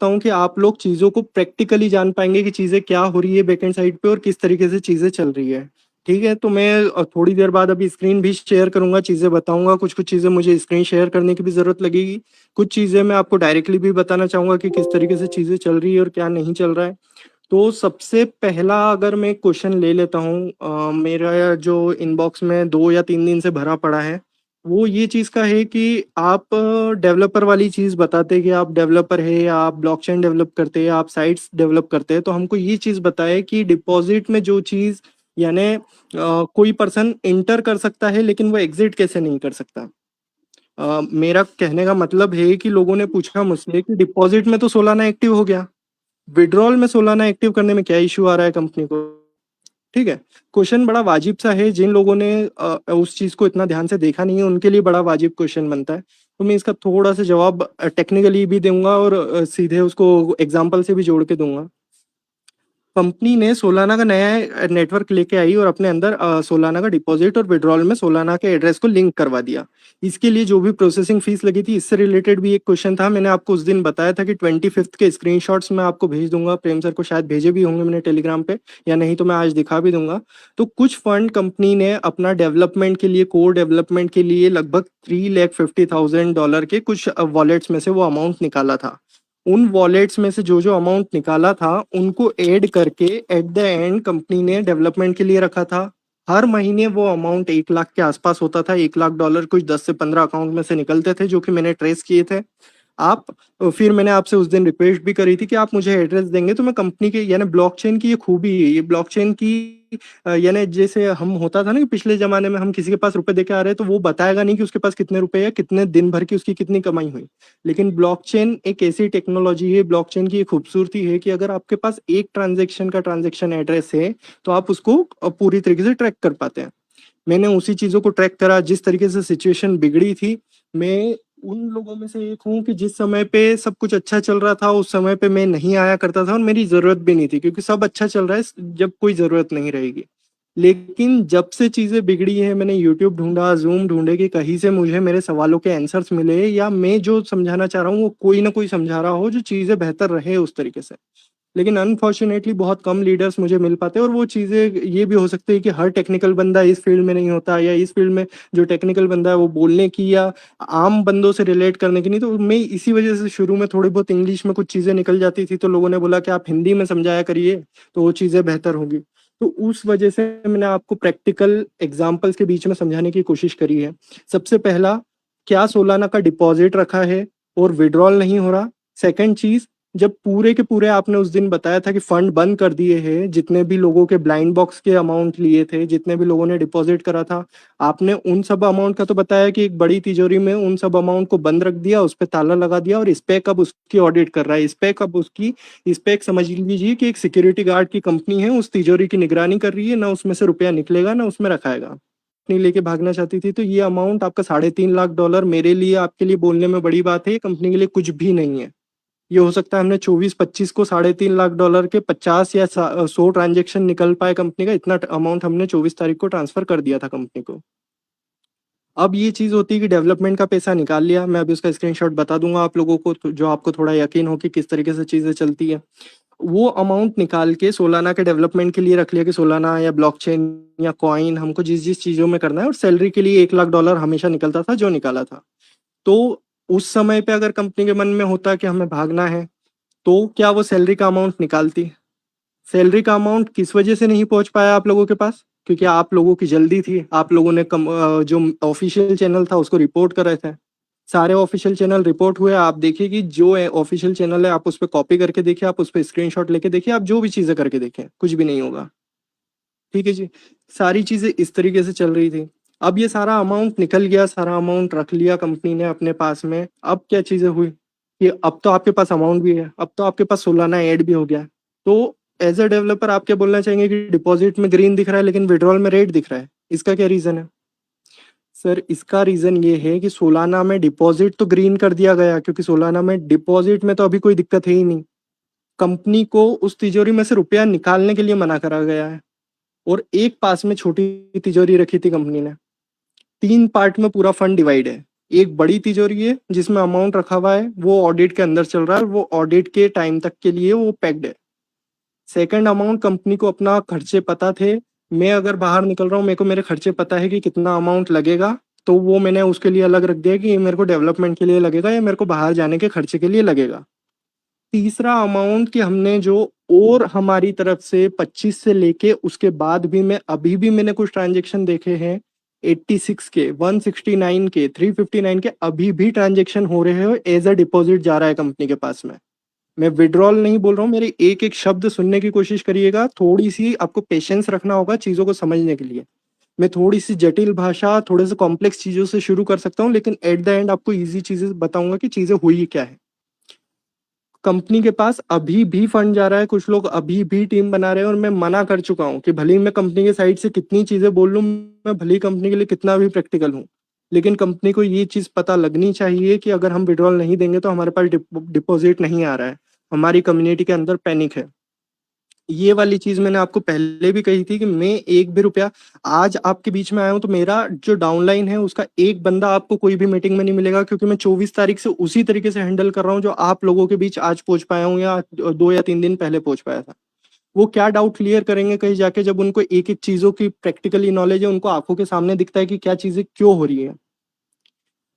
करता हूँ कि आप लोग चीज़ों को प्रैक्टिकली जान पाएंगे कि चीज़ें क्या हो रही है बैकएंड साइड पे और किस तरीके से चीज़ें चल रही है। ठीक है, तो मैं थोड़ी देर बाद अभी स्क्रीन भी शेयर करूंगा, चीज़ें बताऊंगा। कुछ कुछ चीज़ें मुझे स्क्रीन शेयर करने की भी ज़रूरत लगेगी, कुछ चीज़ें मैं आपको डायरेक्टली भी बताना चाहूंगा कि किस तरीके से चीज़ें चल रही है और क्या नहीं चल रहा है। तो सबसे पहला अगर मैं क्वेश्चन ले लेता हूँ, मेरा जो इनबॉक्स में 2 या 3 दिन से भरा पड़ा है, वो ये चीज़ का है कि आप डेवलपर वाली चीज़ बताते कि आप डेवलपर है या आप ब्लॉकचेन डेवलप करते हैं, आप साइट्स डेवलप करते हैं, तो हमको ये चीज़ बताए कि डिपॉजिट में जो चीज़, यानी कोई पर्सन इंटर कर सकता है लेकिन वो एग्जिट कैसे नहीं कर सकता। मेरा कहने का मतलब है कि लोगों ने पूछा मुझसे कि डिपॉजिट में तो सोलाना एक्टिव हो गया, विड्रॉल में सोलाना एक्टिव करने में क्या इश्यू आ रहा है कंपनी को। ठीक है, क्वेश्चन बड़ा वाजिब सा है। जिन लोगों ने उस चीज को इतना ध्यान से देखा नहीं है उनके लिए बड़ा वाजिब क्वेश्चन बनता है। तो मैं इसका थोड़ा सा जवाब टेक्निकली भी दूंगा और सीधे उसको एग्जाम्पल से भी जोड़ के दूंगा। कंपनी ने सोलाना का नया नेटवर्क लेके आई और अपने अंदर सोलाना का डिपॉजिट और विड्रॉल में सोलाना के एड्रेस को लिंक करवा दिया। इसके लिए जो भी प्रोसेसिंग फीस लगी थी, इससे रिलेटेड भी एक क्वेश्चन था। मैंने आपको उस दिन बताया था कि 25th के स्क्रीनशॉट्स मैं आपको भेज दूंगा, प्रेम सर को शायद भेजे भी होंगे मैंने टेलीग्राम पे, या नहीं तो मैं आज दिखा भी दूंगा। तो कुछ फंड कंपनी ने अपना डेवलपमेंट के लिए, कोर डेवलपमेंट के लिए लगभग $350,000 के कुछ वॉलेट्स में से वो अमाउंट निकाला था। उन वॉलेट्स में से जो जो अमाउंट निकाला था उनको ऐड करके एट द एंड कंपनी ने डेवलपमेंट के लिए रखा था। हर महीने वो अमाउंट 1 लाख के आसपास होता था, $1 लाख कुछ 10 से 15 अकाउंट में से निकलते थे, जो कि मैंने ट्रेस किए थे। आप फिर मैंने आपसे उस दिन रिक्वेस्ट भी करी थी कि आप मुझे एड्रेस देंगे तो मैं कंपनी के, यानी ब्लॉकचेन की ये खूबी है, ये ब्लॉकचेन की यानी जैसे हम होता था ना कि पिछले जमाने में हम किसी के पास रुपए देके आ रहे हैं तो वो बताएगा नहीं कि उसके पास कितने रुपए है, कितने दिन भर की उसकी कितनी कमाई हुई। लेकिन ब्लॉकचेन एक ऐसी टेक्नोलॉजी है, ब्लॉकचेन की ये खूबसूरती है कि अगर आपके पास एक ट्रांजेक्शन का ट्रांजेक्शन एड्रेस है तो आप उसको पूरी तरीके से ट्रैक कर पाते हैं। मैंने उसी चीजों को ट्रैक करा जिस तरीके से सिचुएशन बिगड़ी थी। मैं उन लोगों में से एक हूँ कि जिस समय पे सब कुछ अच्छा चल रहा था उस समय पे मैं नहीं आया करता था और मेरी जरूरत भी नहीं थी, क्योंकि सब अच्छा चल रहा है जब कोई जरूरत नहीं रहेगी। लेकिन जब से चीजें बिगड़ी है, मैंने यूट्यूब ढूंढा, जूम ढूंढे कि कहीं से मुझे मेरे सवालों के आंसर्स मिले, या मैं जो समझाना चाह रहा हूँ वो कोई ना कोई समझा रहा हो जो चीजें बेहतर रहे उस तरीके से। लेकिन अनफॉर्चुनेटली बहुत कम लीडर्स मुझे मिल पाते हैं, और वो चीज़ें ये भी हो सकती है कि हर टेक्निकल बंदा इस फील्ड में नहीं होता, या इस फील्ड में जो टेक्निकल बंदा है वो बोलने की या आम बंदों से रिलेट करने की नहीं। तो मैं इसी वजह से शुरू में थोड़ी बहुत इंग्लिश में कुछ चीज़ें निकल जाती थी, तो लोगों ने बोला कि आप हिंदी में समझाया करिए तो वो चीज़ें बेहतर होगी। तो उस वजह से मैंने आपको प्रैक्टिकल एग्जाम्पल्स के बीच में समझाने की कोशिश करी है। सबसे पहला, क्या सोलाना का डिपॉजिट रखा है और विड्रॉल नहीं हो रहा। सेकंड चीज, जब पूरे के पूरे आपने उस दिन बताया था कि फंड बंद कर दिए हैं, जितने भी लोगों के ब्लाइंड बॉक्स के अमाउंट लिए थे, जितने भी लोगों ने डिपॉजिट करा था, आपने उन सब अमाउंट का तो बताया कि एक बड़ी तिजोरी में उन सब अमाउंट को बंद रख दिया, उस पर ताला लगा दिया, और स्पेक अब उसकी ऑडिट कर रहा है। स्पेक अब उसकी, स्पेक समझ लीजिए कि एक सिक्योरिटी गार्ड की कंपनी है, उस तिजोरी की निगरानी कर रही है, ना उसमें से रुपया निकलेगा ना उसमें रखाएगा। नहीं लेके भागना चाहती थी, तो ये अमाउंट आपका $3.5 लाख मेरे लिए, आपके लिए बोलने में बड़ी बात है, ये कंपनी के लिए कुछ भी नहीं है। ये हो सकता है हमने 24-25 को $3.5 लाख के 50 या 100 ट्रांजेक्शन निकल पाए कंपनी का, इतना अमाउंट हमने 24 तारीख को ट्रांसफर कर दिया था कंपनी को। अब ये चीज होती है कि डेवलपमेंट का पैसा निकाल लिया, मैं अभी उसका स्क्रीनशॉट बता दूंगा आप लोगों को, जो आपको थोड़ा यकीन हो कि किस तरीके से चीजें चलती है। वो अमाउंट निकाल के सोलाना के डेवलपमेंट के लिए रख लिया कि सोलाना या ब्लॉकचेन या कॉइन हमको जिस जिस चीजों में करना है, और सैलरी के लिए $1 लाख हमेशा निकलता था जो निकाला था। तो उस समय पे अगर कंपनी के मन में होता कि हमें भागना है, तो क्या वो सैलरी का अमाउंट निकालती। सैलरी का अमाउंट किस वजह से नहीं पहुंच पाया आप लोगों के पास, क्योंकि आप लोगों की जल्दी थी। आप लोगों ने जो ऑफिशियल चैनल था उसको रिपोर्ट कर रहे थे। सारे ऑफिशियल चैनल रिपोर्ट हुए, आप देखिए कि जो ऑफिशियल चैनल है आप उस पर कॉपी करके देखिए, आप उस पर स्क्रीनशॉट लेके देखिए, आप जो भी चीजें करके देखें कुछ भी नहीं होगा। ठीक है जी, सारी चीजें इस तरीके से चल रही थी। अब ये सारा अमाउंट निकल गया, सारा अमाउंट रख लिया कंपनी ने अपने पास में। अब क्या चीजें हुई कि अब तो आपके पास अमाउंट भी है, अब तो आपके पास सोलाना ऐड भी हो गया। तो एज अ डेवलपर आप क्या बोलना चाहेंगे कि डिपॉजिट में ग्रीन दिख रहा है लेकिन विड्रॉल में रेड दिख रहा है, इसका क्या रीजन है। सर इसका रीजन ये है कि सोलाना में डिपॉजिट तो ग्रीन कर दिया गया, क्योंकि सोलाना में डिपॉजिट में तो अभी कोई दिक्कत है ही नहीं। कंपनी को उस तिजोरी में से रुपया निकालने के लिए मना करा गया है, और एक पास में छोटी तिजोरी रखी थी कंपनी ने। 3 पार्ट में पूरा फंड डिवाइड है। एक बड़ी तिजोरी है जिसमें अमाउंट रखा हुआ है, वो ऑडिट के अंदर चल रहा है, वो ऑडिट के टाइम तक के लिए वो पैक्ड है। सेकंड अमाउंट, कंपनी को अपना खर्चे पता थे, मैं अगर बाहर निकल रहा हूँ मेरे को मेरे खर्चे पता है कि कितना अमाउंट लगेगा, तो वो मैंने उसके लिए अलग रख दिया कि ये मेरे को डेवलपमेंट के लिए लगेगा या मेरे को बाहर जाने के खर्चे के लिए लगेगा। तीसरा अमाउंट कि हमने जो और हमारी तरफ से 25 से लेके उसके बाद भी मैं अभी भी मैंने कुछ ट्रांजेक्शन देखे हैं 86 के, 169 के, 359 के अभी भी ट्रांजेक्शन हो रहे हो, एज अ डिपॉजिट जा रहा है कंपनी के पास में। मैं विड्रॉल नहीं बोल रहा हूँ, मेरे एक एक शब्द सुनने की कोशिश करिएगा, थोड़ी सी आपको पेशेंस रखना होगा चीजों को समझने के लिए। मैं थोड़ी सी जटिल भाषा, थोड़े से कॉम्प्लेक्स चीजों से शुरू कर सकता हूँ, लेकिन एट द एंड आपको इजी चीजें बताऊंगा कि चीजें हुई क्या है। कंपनी के पास अभी भी फंड जा रहा है, कुछ लोग अभी भी टीम बना रहे हैं, और मैं मना कर चुका हूँ कि भले ही मैं कंपनी के साइड से कितनी चीजें बोल लूँ, मैं भले ही कंपनी के लिए कितना भी प्रैक्टिकल हूँ, लेकिन कंपनी को ये चीज पता लगनी चाहिए कि अगर हम विड्रॉल नहीं देंगे तो हमारे पास डिपॉजिट नहीं आ रहा है, हमारी कम्युनिटी के अंदर पैनिक है। ये वाली चीज मैंने आपको पहले भी कही थी कि मैं एक भी रुपया, आज आपके बीच में आया हूँ तो मेरा जो डाउनलाइन है उसका एक बंदा आपको कोई भी मीटिंग में नहीं मिलेगा, क्योंकि मैं 24 तारीख से उसी तरीके से हैंडल कर रहा हूँ जो आप लोगों के बीच आज पहुंच पाया हूँ या 2 या 3 दिन पहले पहुंच पाया था। वो क्या डाउट क्लियर करेंगे कहीं जाके, जब उनको एक एक चीजों की प्रैक्टिकली नॉलेज है, उनको आंखों के सामने दिखता है कि क्या चीजें क्यों हो रही है।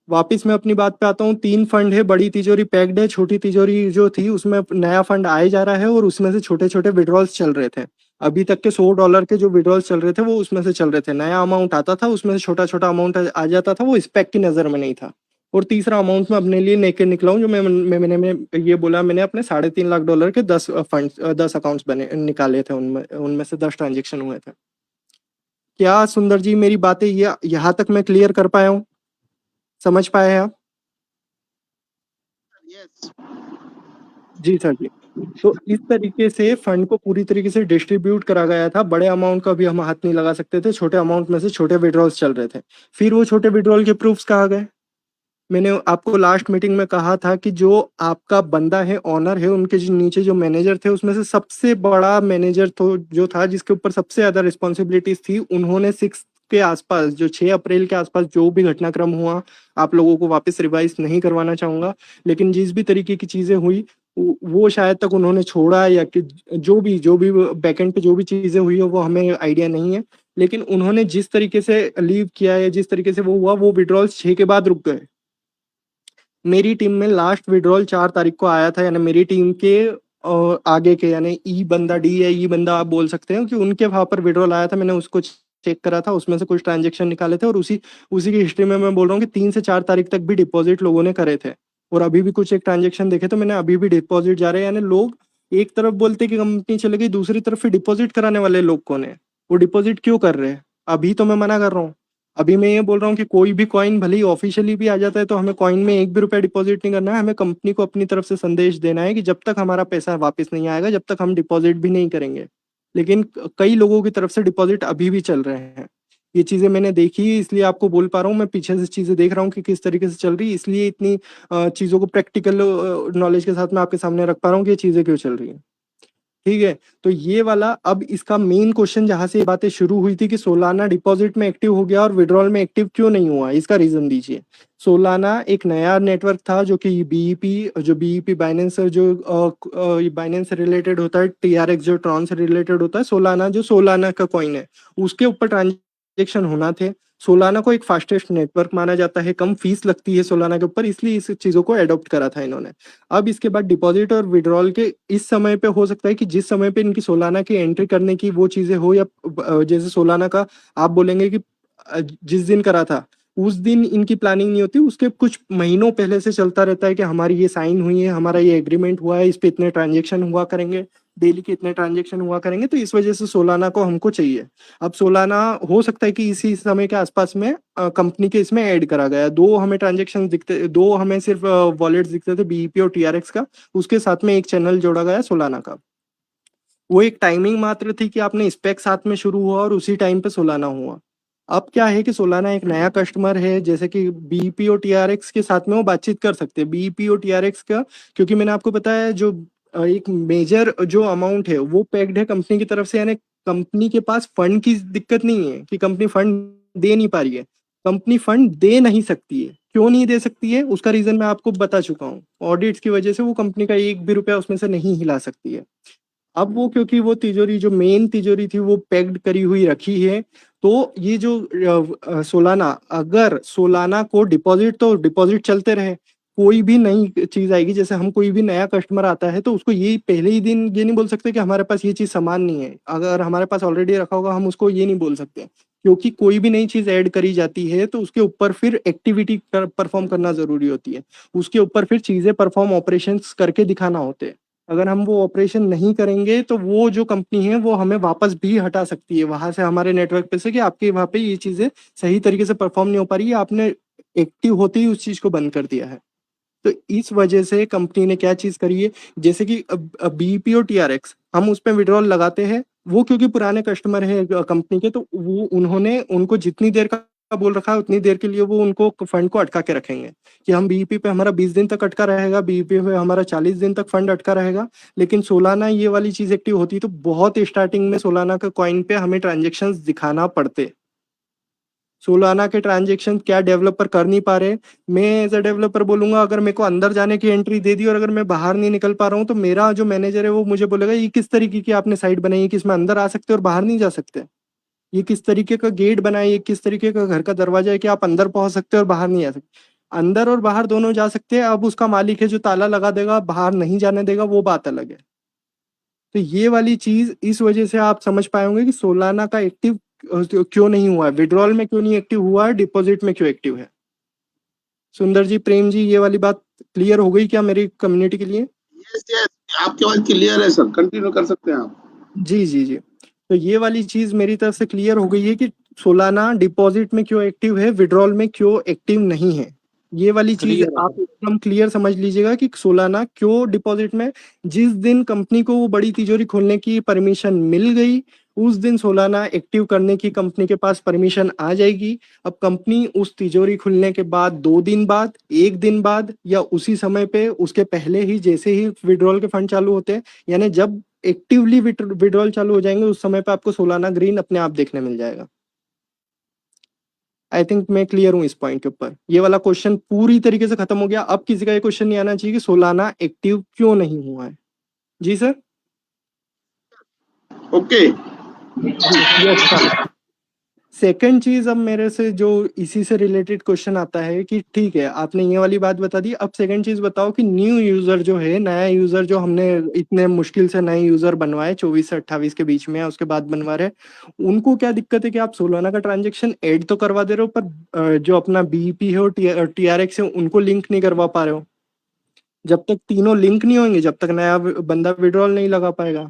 वापिस मैं अपनी बात पे आता हूँ, 3 फंड है, बड़ी तिजोरी पैक्ड है, छोटी तिजोरी जो थी उसमें नया फंड आए जा रहा है, और उसमें से छोटे छोटे विड्रॉल्स चल रहे थे। अभी तक के $100 के जो विड्रॉल्स चल रहे थे वो उसमें से चल रहे थे, नया अमाउंट आता था उसमें से छोटा छोटा अमाउंट आ जाता था, वो स्पेक की नजर में नहीं था। और तीसरा अमाउंट में अपने लिए लेके निकला हूँ, जो मैंने ये बोला, मैंने अपने $3.5 लाख के 10 फंड 10 अकाउंट्स बने निकाले थे, उनमें उनमें से 10 ट्रांजेक्शन हुए थे। क्या सुंदर जी, मेरी बातें ये यहाँ तक मैं क्लियर कर पाया हूँ? समझ पाए हैं आप? यस। जी सर जी। तो इस तरीके से फंड को पूरी तरीके से डिस्ट्रीब्यूट करा गया था, बड़े अमाउंट का भी हम हाथ नहीं लगा सकते थे, छोटे अमाउंट में से छोटे विड्रॉल्स चल रहे थे। फिर वो छोटे विड्रॉल के प्रूफ्स कहाँ गए? मैंने आपको लास्ट मीटिंग में कहा था कि जो आपका बंदा है, ऑनर है, उनके जो नीचे जो मैनेजर थे उसमें से सबसे बड़ा मैनेजर तो जो था, जिसके ऊपर सबसे ज्यादा रिस्पॉन्सिबिलिटीज थी, उन्होंने 6 के आसपास, जो 6 अप्रैल के आसपास जो भी घटनाक्रम हुआ, आप लोगों को वापस रिवाइज नहीं करवाना चाहूंगा, लेकिन जिस भी तरीके की चीजें हुई वो शायद तक उन्होंने छोड़ा, या कि जो भी बैकएंड पे जो भी चीजें हुई है वो हमें आइडिया नहीं है, लेकिन उन्होंने जिस तरीके से लीव किया है, जिस तरीके से वो हुआ, वो विड्रॉल्स 6 के बाद रुक गए। मेरी टीम में लास्ट विड्रॉल 4 तारीख को आया था, यानी मेरी टीम के आगे के, यानी ई बंदा, डी या ई बंदा आप बोल सकते हो, कि उनके वहां पर विड्रॉल आया था, मैंने उसको चेक करा था, उसमें से कुछ ट्रांजेक्शन निकाले थे, और उसी उसी की हिस्ट्री में मैं बोल रहा हूँ कि 3 से 4 तारीख तक भी डिपॉजिट लोगों ने करे थे, और अभी भी कुछ एक ट्रांजेक्शन देखे तो मैंने अभी भी डिपॉजिट जा रहे हैं। यानी लोग एक तरफ बोलते कि कंपनी चले गई, दूसरी तरफ फिर डिपॉजिट कराने वाले लोग कौन है, वो डिपॉजिट क्यों कर रहे हैं? अभी तो मैं मना कर रहा हूँ, अभी मैं ये बोल रहा हूँ कि कोई भी कॉइन भले ही ऑफिशियली भी आ जाता है तो हमें कॉइन में एक भी रुपया डिपॉजिट नहीं करना है, हमें कंपनी को अपनी तरफ से संदेश देना है कि जब तक हमारा पैसा वापस नहीं आएगा, जब तक हम डिपॉजिट भी नहीं करेंगे। लेकिन कई लोगों की तरफ से डिपॉजिट अभी भी चल रहे हैं। ये चीजें मैंने देखी है, इसलिए आपको बोल पा रहा हूँ, मैं पीछे से चीजें देख रहा हूँ कि किस तरीके से चल रही है, इसलिए इतनी चीजों को प्रैक्टिकल नॉलेज के साथ मैं आपके सामने रख पा रहा हूँ कि ये चीजें क्यों चल रही है। ठीक है, तो ये वाला, अब इसका मेन क्वेश्चन जहां से ये बातें शुरू हुई थी कि सोलाना डिपॉजिट में एक्टिव हो गया और विड्रॉल में एक्टिव क्यों नहीं हुआ, इसका रीजन दीजिए। सोलाना एक नया नेटवर्क था, जो कि बीईपी बाइनेंस, जो बाइनेंस से रिलेटेड होता है, टीआरएक्स जो ट्रॉन से रिलेटेड होता है, सोलाना जो सोलाना का कॉइन है उसके ऊपर ट्रांजेक्शन होना थे। सोलाना को एक फास्टेस्ट नेटवर्क माना जाता है, कम फीस लगती है सोलाना के ऊपर, इसलिए इस चीजों को अडॉप्ट करा था इन्होंने। अब इसके बाद डिपॉजिट और विड्रॉल के इस समय पे हो सकता है कि जिस समय पे इनकी सोलाना की एंट्री करने की वो चीजें हो, या जैसे सोलाना का आप बोलेंगे कि जिस दिन करा था उस दिन इनकी प्लानिंग नहीं होती, उसके कुछ महीनों पहले से चलता रहता है कि हमारी ये साइन हुई है, हमारा ये एग्रीमेंट हुआ है, इस पे इतने ट्रांजेक्शन हुआ करेंगे, डेली के इतने ट्रांजेक्शन हुआ करेंगे, तो इस वजह से सोलाना को हमको चाहिए। अब सोलाना हो सकता है कि इसी समय के आसपास में कंपनी के इसमें ऐड करा गया, दो हमें ट्रांजेक्शन दिखते, दो हमें सिर्फ वॉलेट्स दिखते थे, बीईपी और टीआरएक्स का, उसके साथ में एक चैनल जोड़ा गया सोलाना का। वो एक टाइमिंग मात्र थी कि आपने स्पेक साथ में शुरू हुआ और उसी टाइम पे सोलाना हुआ। अब क्या है कि सोलाना एक नया कस्टमर है, जैसे कि बीईपी और टीआरएक्स के साथ में वो बातचीत कर सकते हैं, बीईपी और टीआरएक्स का, क्योंकि मैंने आपको बताया जो एक मेजर जो अमाउंट है वो पैक्ड है कंपनी की तरफ से, यानी कंपनी के पास फंड की दिक्कत नहीं है कि कंपनी फंड दे नहीं पा रही है, कंपनी फंड दे नहीं सकती है, क्यों नहीं दे सकती है उसका रीजन मैं आपको बता चुका हूँ। ऑडिट्स की वजह से वो कंपनी का एक भी रुपया उसमें से नहीं हिला सकती है। अब वो क्योंकि वो तिजोरी जो मेन तिजोरी थी वो पैक्ड करी हुई रखी है, तो ये जो सोलाना, अगर सोलाना को डिपॉजिट, तो डिपॉजिट चलते रहे, कोई भी नई चीज आएगी, जैसे हम कोई भी नया कस्टमर आता है तो उसको ये पहले ही दिन ये नहीं बोल सकते कि हमारे पास ये चीज सामान नहीं है, अगर हमारे पास ऑलरेडी रखा होगा हम उसको ये नहीं बोल सकते, क्योंकि कोई भी नई चीज ऐड करी जाती है तो उसके ऊपर फिर एक्टिविटी परफॉर्म करना जरूरी होती है, उसके ऊपर फिर चीजें परफॉर्म ऑपरेशंस करके दिखाना होते हैं। अगर हम वो ऑपरेशन नहीं करेंगे तो वो जो कंपनी है वो हमें वापस भी हटा सकती है वहां से, हमारे नेटवर्क पे से, कि आपके वहां पे ये चीजें सही तरीके से परफॉर्म नहीं हो पा रही है, आपने एक्टिव होते ही उस चीज को बंद कर दिया है। तो इस वजह से कंपनी ने क्या चीज करी है, जैसे कि बीईपी और टीआरएक्स हम उस पर विड्रॉल लगाते हैं, वो क्योंकि पुराने कस्टमर है कंपनी के, तो वो उन्होंने उनको जितनी देर का बोल रखा है उतनी देर के लिए वो उनको फंड को अटका के रखेंगे, कि हम बीईपी पे हमारा 20 दिन तक अटका रहेगा, बीईपी पे हमारा 40 दिन तक फंड अटका रहेगा। लेकिन सोलाना ये वाली चीज एक्टिव होती तो बहुत स्टार्टिंग में सोलाना का कॉइन पे हमें ट्रांजेक्शन दिखाना पड़ते। सोलाना के ट्रांजेक्शन क्या डेवलपर कर नहीं पा रहे, मैं एज अ डेवलपर बोलूंगा, अगर मेरे को अंदर जाने की एंट्री दे दी और अगर मैं बाहर नहीं निकल पा रहा हूँ तो मेरा जो मैनेजर है वो मुझे बोलेगा ये किस तरीके की आपने साइट बनाई है कि इसमें अंदर आ सकते और बाहर नहीं जा सकते, ये किस तरीके का गेट बनाए, ये किस तरीके का घर का दरवाजा है कि आप अंदर पहुंच सकते हो और बाहर नहीं जा सकते। अंदर और बाहर दोनों जा सकते हैं, अब उसका मालिक है जो ताला लगा देगा बाहर नहीं जाने देगा, वो बात अलग है। तो ये वाली चीज इस वजह से आप समझ पाए होंगे कि सोलाना का एक्टिव क्यों नहीं हुआ है, विड्रॉल में क्यों नहीं एक्टिव हुआ है, डिपॉजिट में क्यों एक्टिव है। सुंदर जी, प्रेम जी, ये वाली बात क्लियर हो गई क्या मेरी कम्युनिटी के लिए? यस यस, आपकी आवाज क्लियर है सर, कंटिन्यू कर सकते हैं आप। जी जी जी। तो ये वाली चीज मेरी तरफ से क्लियर हो गई है कि सोलाना डिपॉजिट में क्यों एक्टिव है, विड्रॉल में क्यों एक्टिव नहीं है। ये वाली चीज क्लियर है आप सर। एकदम क्लियर समझ लीजिएगा कि सोलाना क्यों डिपॉजिट में, जिस दिन कंपनी को वो बड़ी तिजोरी खोलने की परमिशन मिल गई उस दिन सोलाना एक्टिव करने की कंपनी के पास परमिशन आ जाएगी। अब कंपनी उस तिजोरी खुलने के बाद 2 दिन बाद, 1 दिन बाद, या उसी समय पे उसके पहले ही जैसे ही विड्रॉल के फंड चालू होते हैं, यानी जब एक्टिवली विड्रॉल चालू हो जाएंगे उस समय पे आपको सोलाना ग्रीन अपने आप देखने मिल जाएगा। आई थिंक मैं क्लियर हूँ इस पॉइंट के ऊपर, ये वाला क्वेश्चन पूरी तरीके से खत्म हो गया। अब किसी का ये क्वेश्चन नहीं आना चाहिए कि सोलाना एक्टिव क्यों नहीं हुआ है। जी सर। ओके। जी यस सर। सेकंड चीज अब मेरे से जो इसी से रिलेटेड क्वेश्चन आता है कि ठीक है आपने ये वाली बात बता दी, अब सेकंड चीज बताओ कि न्यू यूजर जो है, नया यूजर जो हमने इतने मुश्किल से नए यूजर बनवाए 24 से 28 के बीच में उसके बाद बनवा रहे, उनको क्या दिक्कत है कि आप सोलाना का ट्रांजेक्शन ऐड तो करवा दे रहे हो पर जो अपना बीईपी है और टीआरएक्स है उनको लिंक नहीं करवा पा रहे हो। जब तक तीनों लिंक नहीं होंगे जब तक नया बंदा विड्रॉल नहीं लगा पाएगा।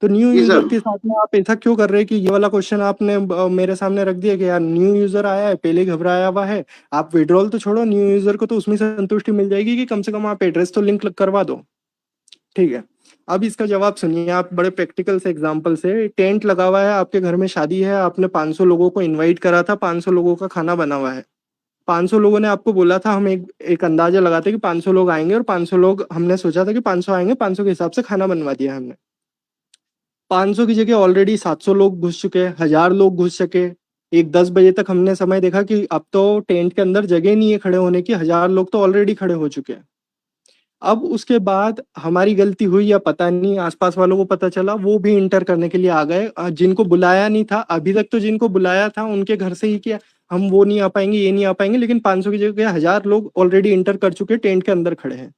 तो न्यू जी यूजर सर। के साथ में आप ऐसा क्यों कर रहे हैं कि ये वाला क्वेश्चन आपने मेरे सामने रख दिया कि यार न्यू यूजर आया है, पहले ही घबराया हुआ है, आप विड्रॉल तो छोड़ो, न्यू यूजर को तो उसमें संतुष्टि मिल जाएगी कि कम से कम आप एड्रेस तो लिंक करवा दो। ठीक है, अब इसका जवाब सुनिए आप बड़े प्रैक्टिकल से एग्जांपल से। टेंट लगा हुआ है, आपके घर में शादी है, आपने 500 लोगों को इनवाइट करा था, 500 लोगों का खाना बना हुआ है। 500 लोगों ने आपको बोला था, हम एक अंदाजा लगाते कि 500 लोग आएंगे और 500 लोग, हमने सोचा था कि 500 आएंगे, 500 के हिसाब से खाना बनवा दिया हमने। 500 की जगह ऑलरेडी 700 लोग घुस चुके हैं, 1000 लोग घुस चुके। एक 10 बजे तक हमने समय देखा कि अब तो टेंट के अंदर जगह नहीं है खड़े होने की, 1000 लोग तो ऑलरेडी खड़े हो चुके हैं। अब उसके बाद हमारी गलती हुई या पता नहीं, आसपास वालों को पता चला, वो भी इंटर करने के लिए आ गए, जिनको बुलाया नहीं था अभी तक, तो जिनको बुलाया था उनके घर से ही किया, हम वो नहीं आ पाएंगे, ये नहीं आ पाएंगे, लेकिन 500 की जगह 1000 लोग ऑलरेडी इंटर कर चुके, टेंट के अंदर खड़े हैं।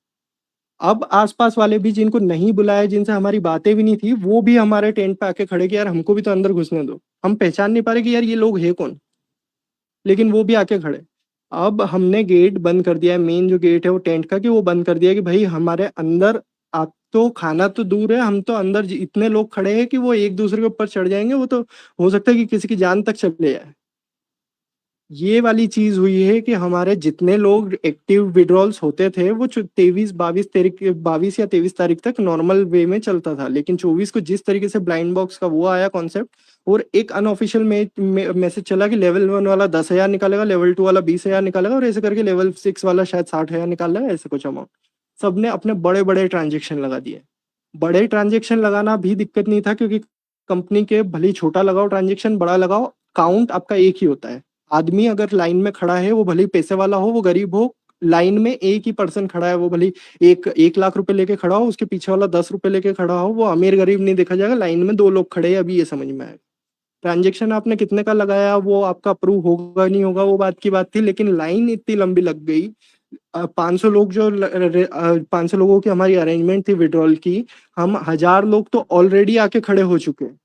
अब आसपास वाले भी जिनको नहीं बुलाया, जिनसे हमारी बातें भी नहीं थी, वो भी हमारे टेंट पे आके खड़े कि यार हमको भी तो अंदर घुसने दो, हम पहचान नहीं पा रहे कि यार ये लोग है कौन, लेकिन वो भी आके खड़े। अब हमने गेट बंद कर दिया है, मेन जो गेट है वो टेंट का, कि वो बंद कर दिया है कि भाई हमारे अंदर, आप तो खाना तो दूर है, हम तो अंदर इतने लोग खड़े हैं कि वो एक दूसरे के ऊपर चढ़ जाएंगे, वो तो हो सकता है कि किसी की जान तक चले जाए। ये वाली चीज हुई है कि हमारे जितने लोग एक्टिव विड्रॉल्स होते थे वो 22 या 23 तारीख तक नॉर्मल वे में चलता था, लेकिन 24 को जिस तरीके से ब्लाइंड बॉक्स का वो आया कॉन्सेप्ट, और एक अनऑफिशियल मैसेज चला कि लेवल 1 वाला 10,000 निकालेगा, लेवल 2 वाला 20,000 निकालेगा, और ऐसे करके लेवल 6 वाला शायद 60,000 निकाल रहा है, ऐसे कुछ अमाउंट। सबने अपने बड़े बड़े ट्रांजेक्शन लगा दिए। बड़े ट्रांजेक्शन लगाना भी दिक्कत नहीं था, क्योंकि कंपनी के भले ही छोटा लगाओ ट्रांजेक्शन, बड़ा लगाओ, काउंट आपका एक ही होता है। आदमी अगर लाइन में खड़ा है, वो भले ही पैसे वाला हो, वो गरीब हो, लाइन में एक ही पर्सन खड़ा है, वो भले ही 1 लाख रुपए लेके खड़ा हो, उसके पीछे वाला 10 रुपए लेके खड़ा हो, वो अमीर गरीब नहीं देखा जाएगा, लाइन में 2 लोग खड़े हैं, अभी ये समझ में आएगा। ट्रांजेक्शन आपने कितने का लगाया, वो आपका अप्रूव होगा नहीं होगा, वो बात की बात थी, लेकिन लाइन इतनी लंबी लग गई। 500 लोग 500 लोगों की हमारी अरेंजमेंट थी विड्रॉल की, हम 1000 लोग तो ऑलरेडी आके खड़े हो चुके हैं,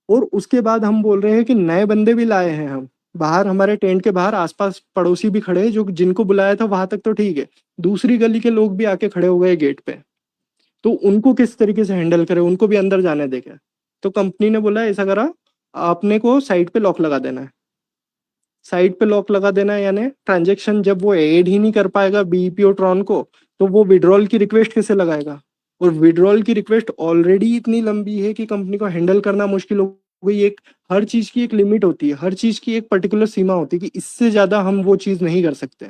और उसके बाद हम बोल रहे हैं कि नए बंदे भी लाए हैं हम। बाहर हमारे टेंट के बाहर आसपास पड़ोसी भी खड़े हैं, जो जिनको बुलाया था वहां तक तो ठीक है, दूसरी गली के लोग भी आके खड़े हो गए गेट पे। तो उनको किस तरीके से हैंडल करें, उनको भी अंदर जाने देगा? तो कंपनी ने बोला ऐसा करा, आपने को साइट पे लॉक लगा देना है। साइट पे लॉक लगा देना है, यानी ट्रांजेक्शन जब वो ऐड ही नहीं कर पाएगा बीईपी और ट्रॉन को, तो वो विड्रॉल की रिक्वेस्ट कैसे लगाएगा? और विड्रॉल की रिक्वेस्ट ऑलरेडी इतनी लंबी है कि कंपनी को हैंडल करना मुश्किल हो गई। एक हर चीज की एक लिमिट होती है, हर चीज की एक पर्टिकुलर सीमा होती है कि इससे ज्यादा हम वो चीज नहीं कर सकते।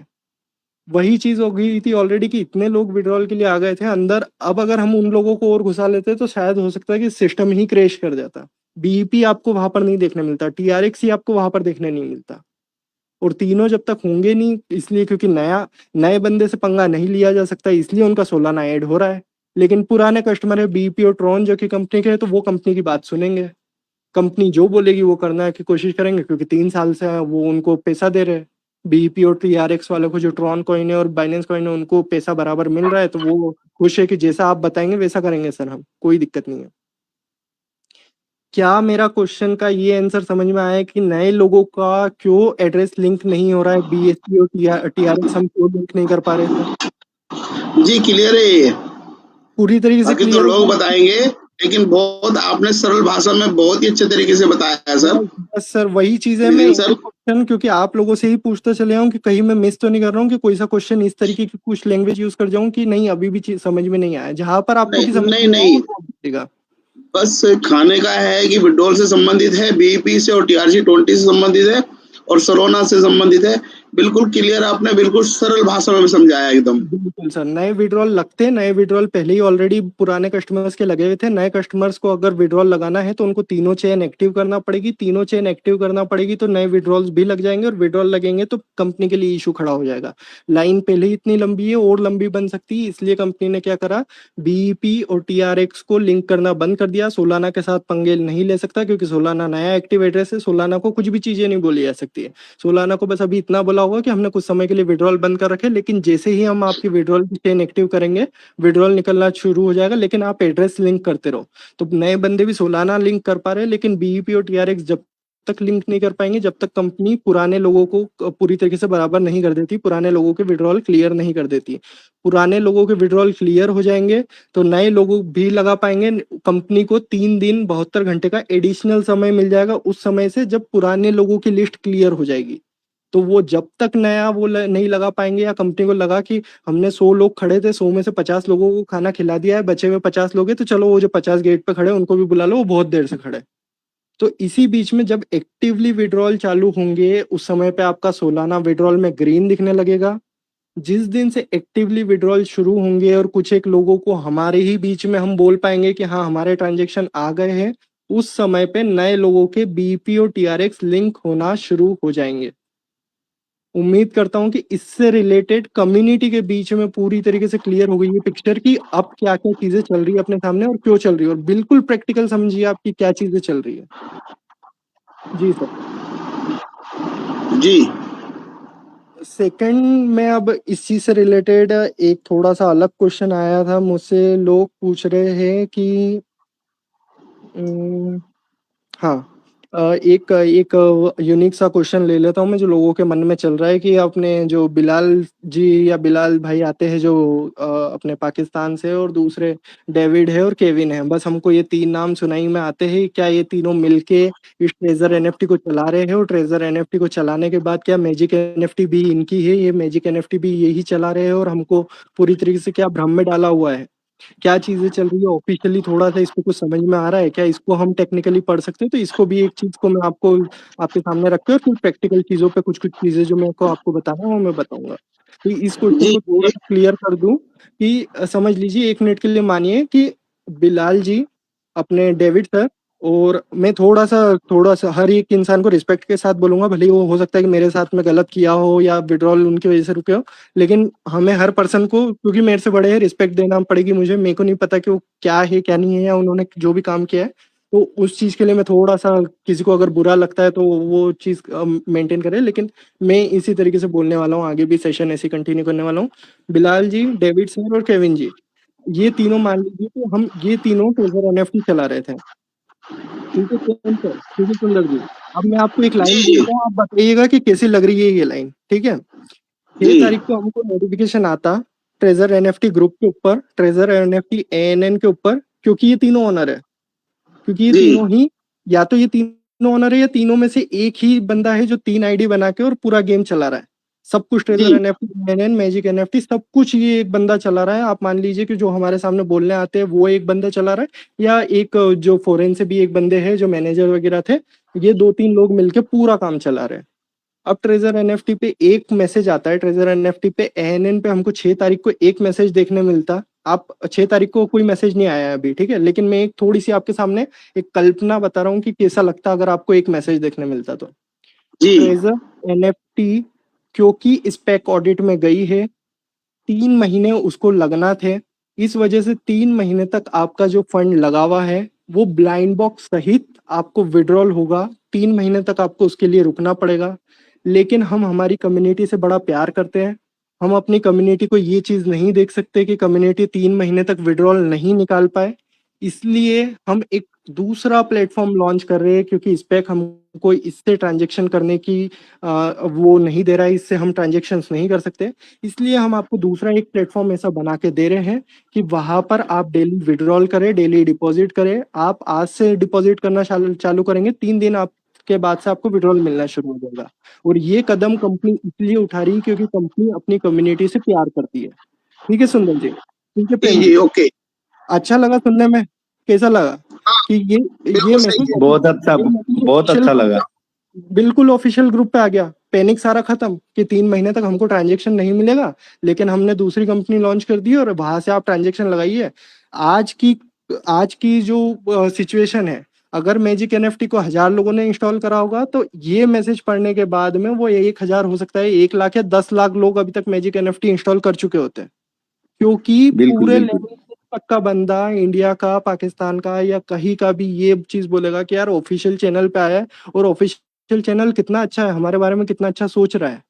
वही चीज हो गई थी ऑलरेडी कि इतने लोग विड्रॉल के लिए आ गए थे अंदर, अब अगर हम उन लोगों को और घुसा लेते तो शायद हो सकता है कि सिस्टम ही क्रैश कर जाता। बीईपी आपको वहां पर नहीं देखने मिलता, टीआरएक्स ही आपको वहां पर देखने नहीं मिलता, और तीनों जब तक होंगे नहीं, इसलिए क्योंकि नए बंदे से पंगा नहीं लिया जा सकता, इसलिए उनका सोलाना ऐड हो रहा है। लेकिन पुराने कस्टमर है बीपी और ट्रॉन जो कि कंपनी के हैं, तो वो कंपनी की बात सुनेंगे, कंपनी जो बोलेगी वो करना की कोशिश करेंगे, क्योंकि 3 साल से वो उनको पैसा दे रहे हैं। बीपी और टीआरएक्स वाले को, जो ट्रॉन कॉइन है और बाइनेंस कॉइन है, उनको पैसा बराबर मिल रहा है, तो वो खुश है कि जैसा आप बताएंगे वैसा करेंगे सर, हम कोई दिक्कत नहीं है। क्या मेरा क्वेश्चन का ये आंसर समझ में आया कि नए लोगों का क्यों एड्रेस लिंक नहीं हो रहा है, बीएससी और टीआरएक्स हम क्यों लिंक नहीं कर पा रहे थे? जी क्लियर है ये, पूरी तरीके से बाकी तो क्लियर लोग हो बताएंगे, लेकिन बहुत आपने सरल भाषा में बहुत ही अच्छे तरीके से बताया है सर। बस बस सर, वही चीज है। मैं लेकिन एक सर क्वेश्चन क्योंकि आप लोगों से ही पूछता चले आऊं कि कहीं मैं मिस तो नहीं कर रहा हूँ, कि कोई सा क्वेश्चन इस तरीके की कुछ लैंग्वेज यूज कर जाऊं कि नहीं अभी भी चीज समझ में नहीं आया, जहां पर आपको भी नहीं समझ नहीं में आया नहीं, वो बोल दीजिएगा। बस खाने का है कि विड्रॉल से संबंधित है, बीईपी से और टीआरसी-20 से संबंधित है और सोलोना से संबंधित है। बिल्कुल क्लियर, आपने बिल्कुल सरल भाषा में समझाया एकदम। बिल्कुल सर, नए विड्रॉल लगते हैं, नए विड्रॉल पहले ही ऑलरेडी पुराने कस्टमर्स के लगे हुए थे। नए कस्टमर्स को अगर विड्रॉल लगाना है तो उनको तीनों चेन एक्टिव करना पड़ेगी, तीनों चेन एक्टिव करना पड़ेगी तो नए विड्रॉल्स भी लग जाएंगे, और विड्रॉल लगेंगे तो कंपनी के लिए इशू खड़ा हो जाएगा। लाइन पहले ही इतनी लंबी है, और लंबी बन सकती है, इसलिए कंपनी ने क्या करा, बीईपी और टीआरएक्स को लिंक करना बंद कर दिया। सोलाना के साथ पंगे नहीं ले सकता, क्योंकि सोलाना नया एक्टिव एड्रेस है, सोलाना को कुछ भी चीजें नहीं बोली जा सकती है। सोलाना को बस अभी इतना बोला होगा कि हमने कुछ समय के लिए विड्रॉल बंद कर रखे, लेकिन जैसे ही हम आपकी विड्रॉल की चेन एक्टिव करेंगे, विड्रॉल निकलना शुरू हो जाएगा, लेकिन आप एड्रेस लिंक करते रहो। तो नए बंदे भी सोलाना लिंक कर पा रहे हैं, लेकिन बीईपी और टीआरएक्स जब तक लिंक नहीं कर पाएंगे, जब तक कंपनी पुराने लोगों को पूरी तरीके से बराबर नहीं कर देती, पुराने लोगों के विड्रॉल क्लियर नहीं कर देती। पुराने लोगों के विड्रॉल क्लियर हो जाएंगे तो नए लोगों भी लगा पाएंगे। कंपनी को 3 दिन 72 घंटे का एडिशनल समय मिल जाएगा उस समय से, जब पुराने लोगों की लिस्ट क्लियर हो जाएगी। तो वो जब तक नया वो नहीं लगा पाएंगे, या कंपनी को लगा कि हमने 100 लोग खड़े थे, 100 में से 50 लोगों को खाना खिला दिया है, बचे हुए 50 लोग हैं, तो चलो वो जो 50 गेट पे खड़े हैं उनको भी बुला लो, वो बहुत देर से खड़े हैं। तो इसी बीच में जब एक्टिवली विड्रॉल चालू होंगे, उस समय पे आपका सोलाना विड्रॉल में ग्रीन दिखने लगेगा। जिस दिन से एक्टिवली विड्रॉल शुरू होंगे और कुछ एक लोगों को हमारे ही बीच में हम बोल पाएंगे कि हाँ हमारे ट्रांजेक्शन आ गए हैं, उस समय पे नए लोगों के बीपी और टीआरएक्स लिंक होना शुरू हो जाएंगे। उम्मीद करता हूं कि इससे रिलेटेड कम्युनिटी के बीच में पूरी तरीके से क्लियर हो गई है पिक्चर की अब क्या क्या चीजें चल रही है अपने सामने और क्यों चल रही है, और बिल्कुल प्रैक्टिकल समझिए आपकी क्या चीजें चल रही है। जी सर। जी सेकंड में अब इस चीज से रिलेटेड एक थोड़ा सा अलग क्वेश्चन आया था मुझसे, लोग पूछ रहे हैं कि हाँ, एक एक यूनिक सा क्वेश्चन ले लेता हूँ मैं, जो लोगों के मन में चल रहा है कि अपने जो बिलाल जी या बिलाल भाई आते हैं जो अपने पाकिस्तान से, और दूसरे डेविड है और केविन है, बस हमको ये 3 नाम सुनाई में आते हैं, क्या ये तीनों मिलके इस ट्रेजर एनएफटी को चला रहे हैं, और ट्रेजर एनएफटी को चलाने के बाद क्या मैजिक एनएफटी भी इनकी है, ये मैजिक एनएफटी भी यही चला रहे हैं, और हमको पूरी तरीके से क्या भ्रम में डाला हुआ है? क्या चीजें चल रही है ऑफिशियली, थोड़ा सा इसको कुछ समझ में आ रहा है क्या? इसको हम टेक्निकली पढ़ सकते हैं, तो इसको भी एक चीज को मैं आपको आपके सामने रख के, और फिर प्रैक्टिकल चीजों पे कुछ कुछ चीजें जो मेरे को आपको बताना है वो मैं बताऊंगा। तो इस क्वेश्चन जी को थोड़ा सा क्लियर कर दूं कि समझ लीजिए, 1 मिनट के लिए मानिए कि बिलाल जी अपने डेविड सर और मैं थोड़ा सा हर एक इंसान को रिस्पेक्ट के साथ बोलूंगा, भले ही वो हो सकता है कि मेरे साथ में गलत किया हो या विड्रॉल उनकी वजह से रुके हो, लेकिन हमें हर पर्सन को, क्योंकि मेरे से बड़े हैं, रिस्पेक्ट देना पड़ेगी मुझे। मेरे को नहीं पता कि वो क्या है क्या नहीं है, या उन्होंने जो भी काम किया है, तो उस चीज के लिए मैं थोड़ा सा, किसी को अगर बुरा लगता है तो वो चीज मेंटेन करे। लेकिन मैं इसी तरीके से बोलने वाला हूँ, आगे भी सेशन ऐसे कंटिन्यू करने वाला हूँ। बिलाल जी, डेविड सर और केविन जी, ये तीनों मान लीजिए कि हम ये तीनों ट्रेजर एनएफटी चला रहे थे। ठीक है कौन सर, ठीक है सुंदर जी। अब मैं आपको एक जी, लाइन जी, बोलता हूँ, आप बताइएगा कि कैसी लग रही है ये लाइन, ठीक है। 6 तारीख जी, को हमको नोटिफिकेशन आता ट्रेजर एनएफटी ग्रुप के ऊपर, ट्रेजर एनएफटी एएनएन के ऊपर, क्योंकि ये तीनों ओनर है, क्योंकि ये जी, तीनों ही, या तो ये तीनों ओनर है या तीनों में से एक ही बंदा है जो 3 आईडी बना के और पूरा गेम चला रहा है। सब कुछ ट्रेजर जी, एनएफटी, एएनएन, मैजिक एनएफटी, सब कुछ ये एक बंदा चला रहा है। आप मान लीजिए कि जो हमारे सामने बोलने आते हैं वो एक बंदा चला रहा है, या एक जो फॉरेन से भी एक बंदे हैं जो मैनेजर वगैरह थे, ये 2-3 लोग मिलके पूरा काम चला रहे हैं। अब ट्रेजर एनएफटी पे एक मैसेज आता है, ट्रेजर एनएफटी पे एएनएन पे हमको 6 तारीख को एक मैसेज देखने मिलता। आप 6 तारीख को कोई मैसेज नहीं आया है अभी, ठीक है, लेकिन मैं एक थोड़ी सी आपके सामने एक कल्पना बता रहा हूँ कि कैसा लगता अगर आपको एक मैसेज देखने मिलता तो। जी, ट्रेजर एनएफटी क्योंकि स्पेक ऑडिट में गई है, 3 महीने उसको लगना थे, इस वजह से 3 महीने तक आपका जो फंड लगा हुआ है वो ब्लाइंड बॉक्स सहित आपको विड्रॉल होगा। 3 महीने तक आपको उसके लिए रुकना पड़ेगा। लेकिन हम हमारी कम्युनिटी से बड़ा प्यार करते हैं। हम अपनी कम्युनिटी को ये चीज़ नहीं देख सकते कि कम्युनिटी 3 महीने तक विड्रॉल नहीं निकाल पाए, इसलिए हम एक दूसरा प्लेटफॉर्म लॉन्च कर रहे हैं, क्योंकि स्पेक हमको इससे ट्रांजेक्शन करने की वो नहीं दे रहा है, इससे हम ट्रांजेक्शन्स नहीं कर सकते। इसलिए हम आपको दूसरा एक प्लेटफॉर्म ऐसा बना के दे रहे हैं कि वहां पर आप डेली विड्रॉल करें, डेली डिपॉजिट करें। आप आज से डिपॉजिट करना चालू करेंगे, 3 दिन आपके बाद से आपको विड्रॉल मिलना शुरू हो जाएगा। और ये कदम कंपनी इसलिए उठा रही है क्योंकि कंपनी अपनी कम्युनिटी से प्यार करती है। ठीक है सुंदर जी, ठीक है जी, प्रेम जी, जी, ओके। अच्छा लगा सुनने में, कैसा लगा हाँ, कि ये बिल्कुल सही मैसेज, है। ये मैसेज बहुत ऑफिशियल अच्छा ग्रुप लगा। पे, बिल्कुल ऑफिशियल ग्रुप पे आ गया। पैनिक सारा खत्म कि 3 महीने तक हमको ट्रांजेक्शन नहीं मिलेगा, लेकिन हमने दूसरी कंपनी लॉन्च कर दी और वहां से आप ट्रांजेक्शन लगाइए। आज की आज की जो सिचुएशन है, अगर मैजिक एनएफटी को 1,000 लोगों ने इंस्टॉल करा होगा तो ये मैसेज पढ़ने के बाद में वो 1,000 हो सकता है 1 लाख या 10 लाख लोग अभी तक मैजिक एनएफटी इंस्टॉल कर चुके होते हैं। क्योंकि बिल्कुल पूरे बिल्कुल। लेवल तक का बंदा इंडिया का, पाकिस्तान का या कहीं का भी ये चीज बोलेगा कि यार ऑफिशियल चैनल पे आया है, और ऑफिशियल चैनल कितना अच्छा है, हमारे बारे में कितना अच्छा सोच रहा है।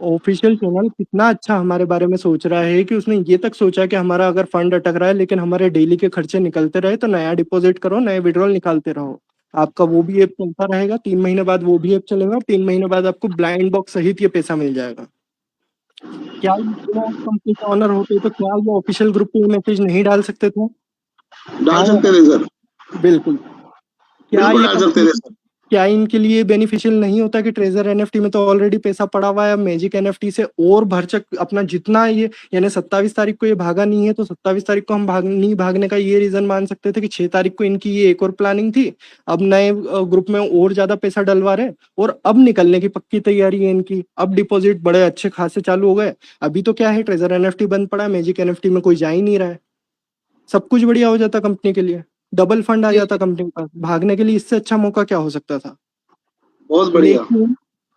ऑफिशियल चैनल कितना अच्छा हमारे बारे में सोच रहा है कि उसने ये तक सोचा कि हमारा अगर फंड अटक रहा है लेकिन हमारे डेली के खर्चे निकलते रहे, तो नया डिपॉजिट करो, नए विड्रॉल निकालते रहो। आपका वो भी ऐप चलता रहेगा, 3 महीने बाद वो भी ऐप चलेगा, 3 महीने बाद आपको ब्लाइंड बॉक्स सहित ये पैसा मिल जाएगा। क्या ये बिना कंपनी का ऑनर होते तो क्या ये ऑफिशियल ग्रुप पे मैसेज नहीं डाल सकते थे? डाल हाँ या सकते ना? थे सर, बिल्कुल। क्या बिल्कुल ये डाल सकते कंपनी, थे सर। क्या इनके लिए बेनिफिशियल नहीं होता कि ट्रेजर एनएफटी में तो ऑलरेडी पैसा पड़ा हुआ है, मैजिक एनएफटी से और भरचक अपना जितना ये, यानी 27 तारीख को ये भागा नहीं है तो 27 तारीख को हम नहीं भागने का ये रीजन मान सकते थे कि 6 तारीख को इनकी ये एक और प्लानिंग थी। अब नए ग्रुप में और ज्यादा पैसा डलवा रहे, और अब निकलने की पक्की तैयारी है इनकी। अब डिपॉजिट बड़े अच्छे खासे चालू हो गए। अभी तो क्या है, ट्रेजर एनएफटी बंद पड़ा है, मैजिक एनएफटी में कोई जा ही नहीं रहा है। सब कुछ बढ़िया हो जाता कंपनी के लिए, डबल फंड आ जी, जाता कंपनी के पास, भागने के लिए इससे अच्छा मौका क्या हो सकता था। बहुत बढ़िया। लेकिन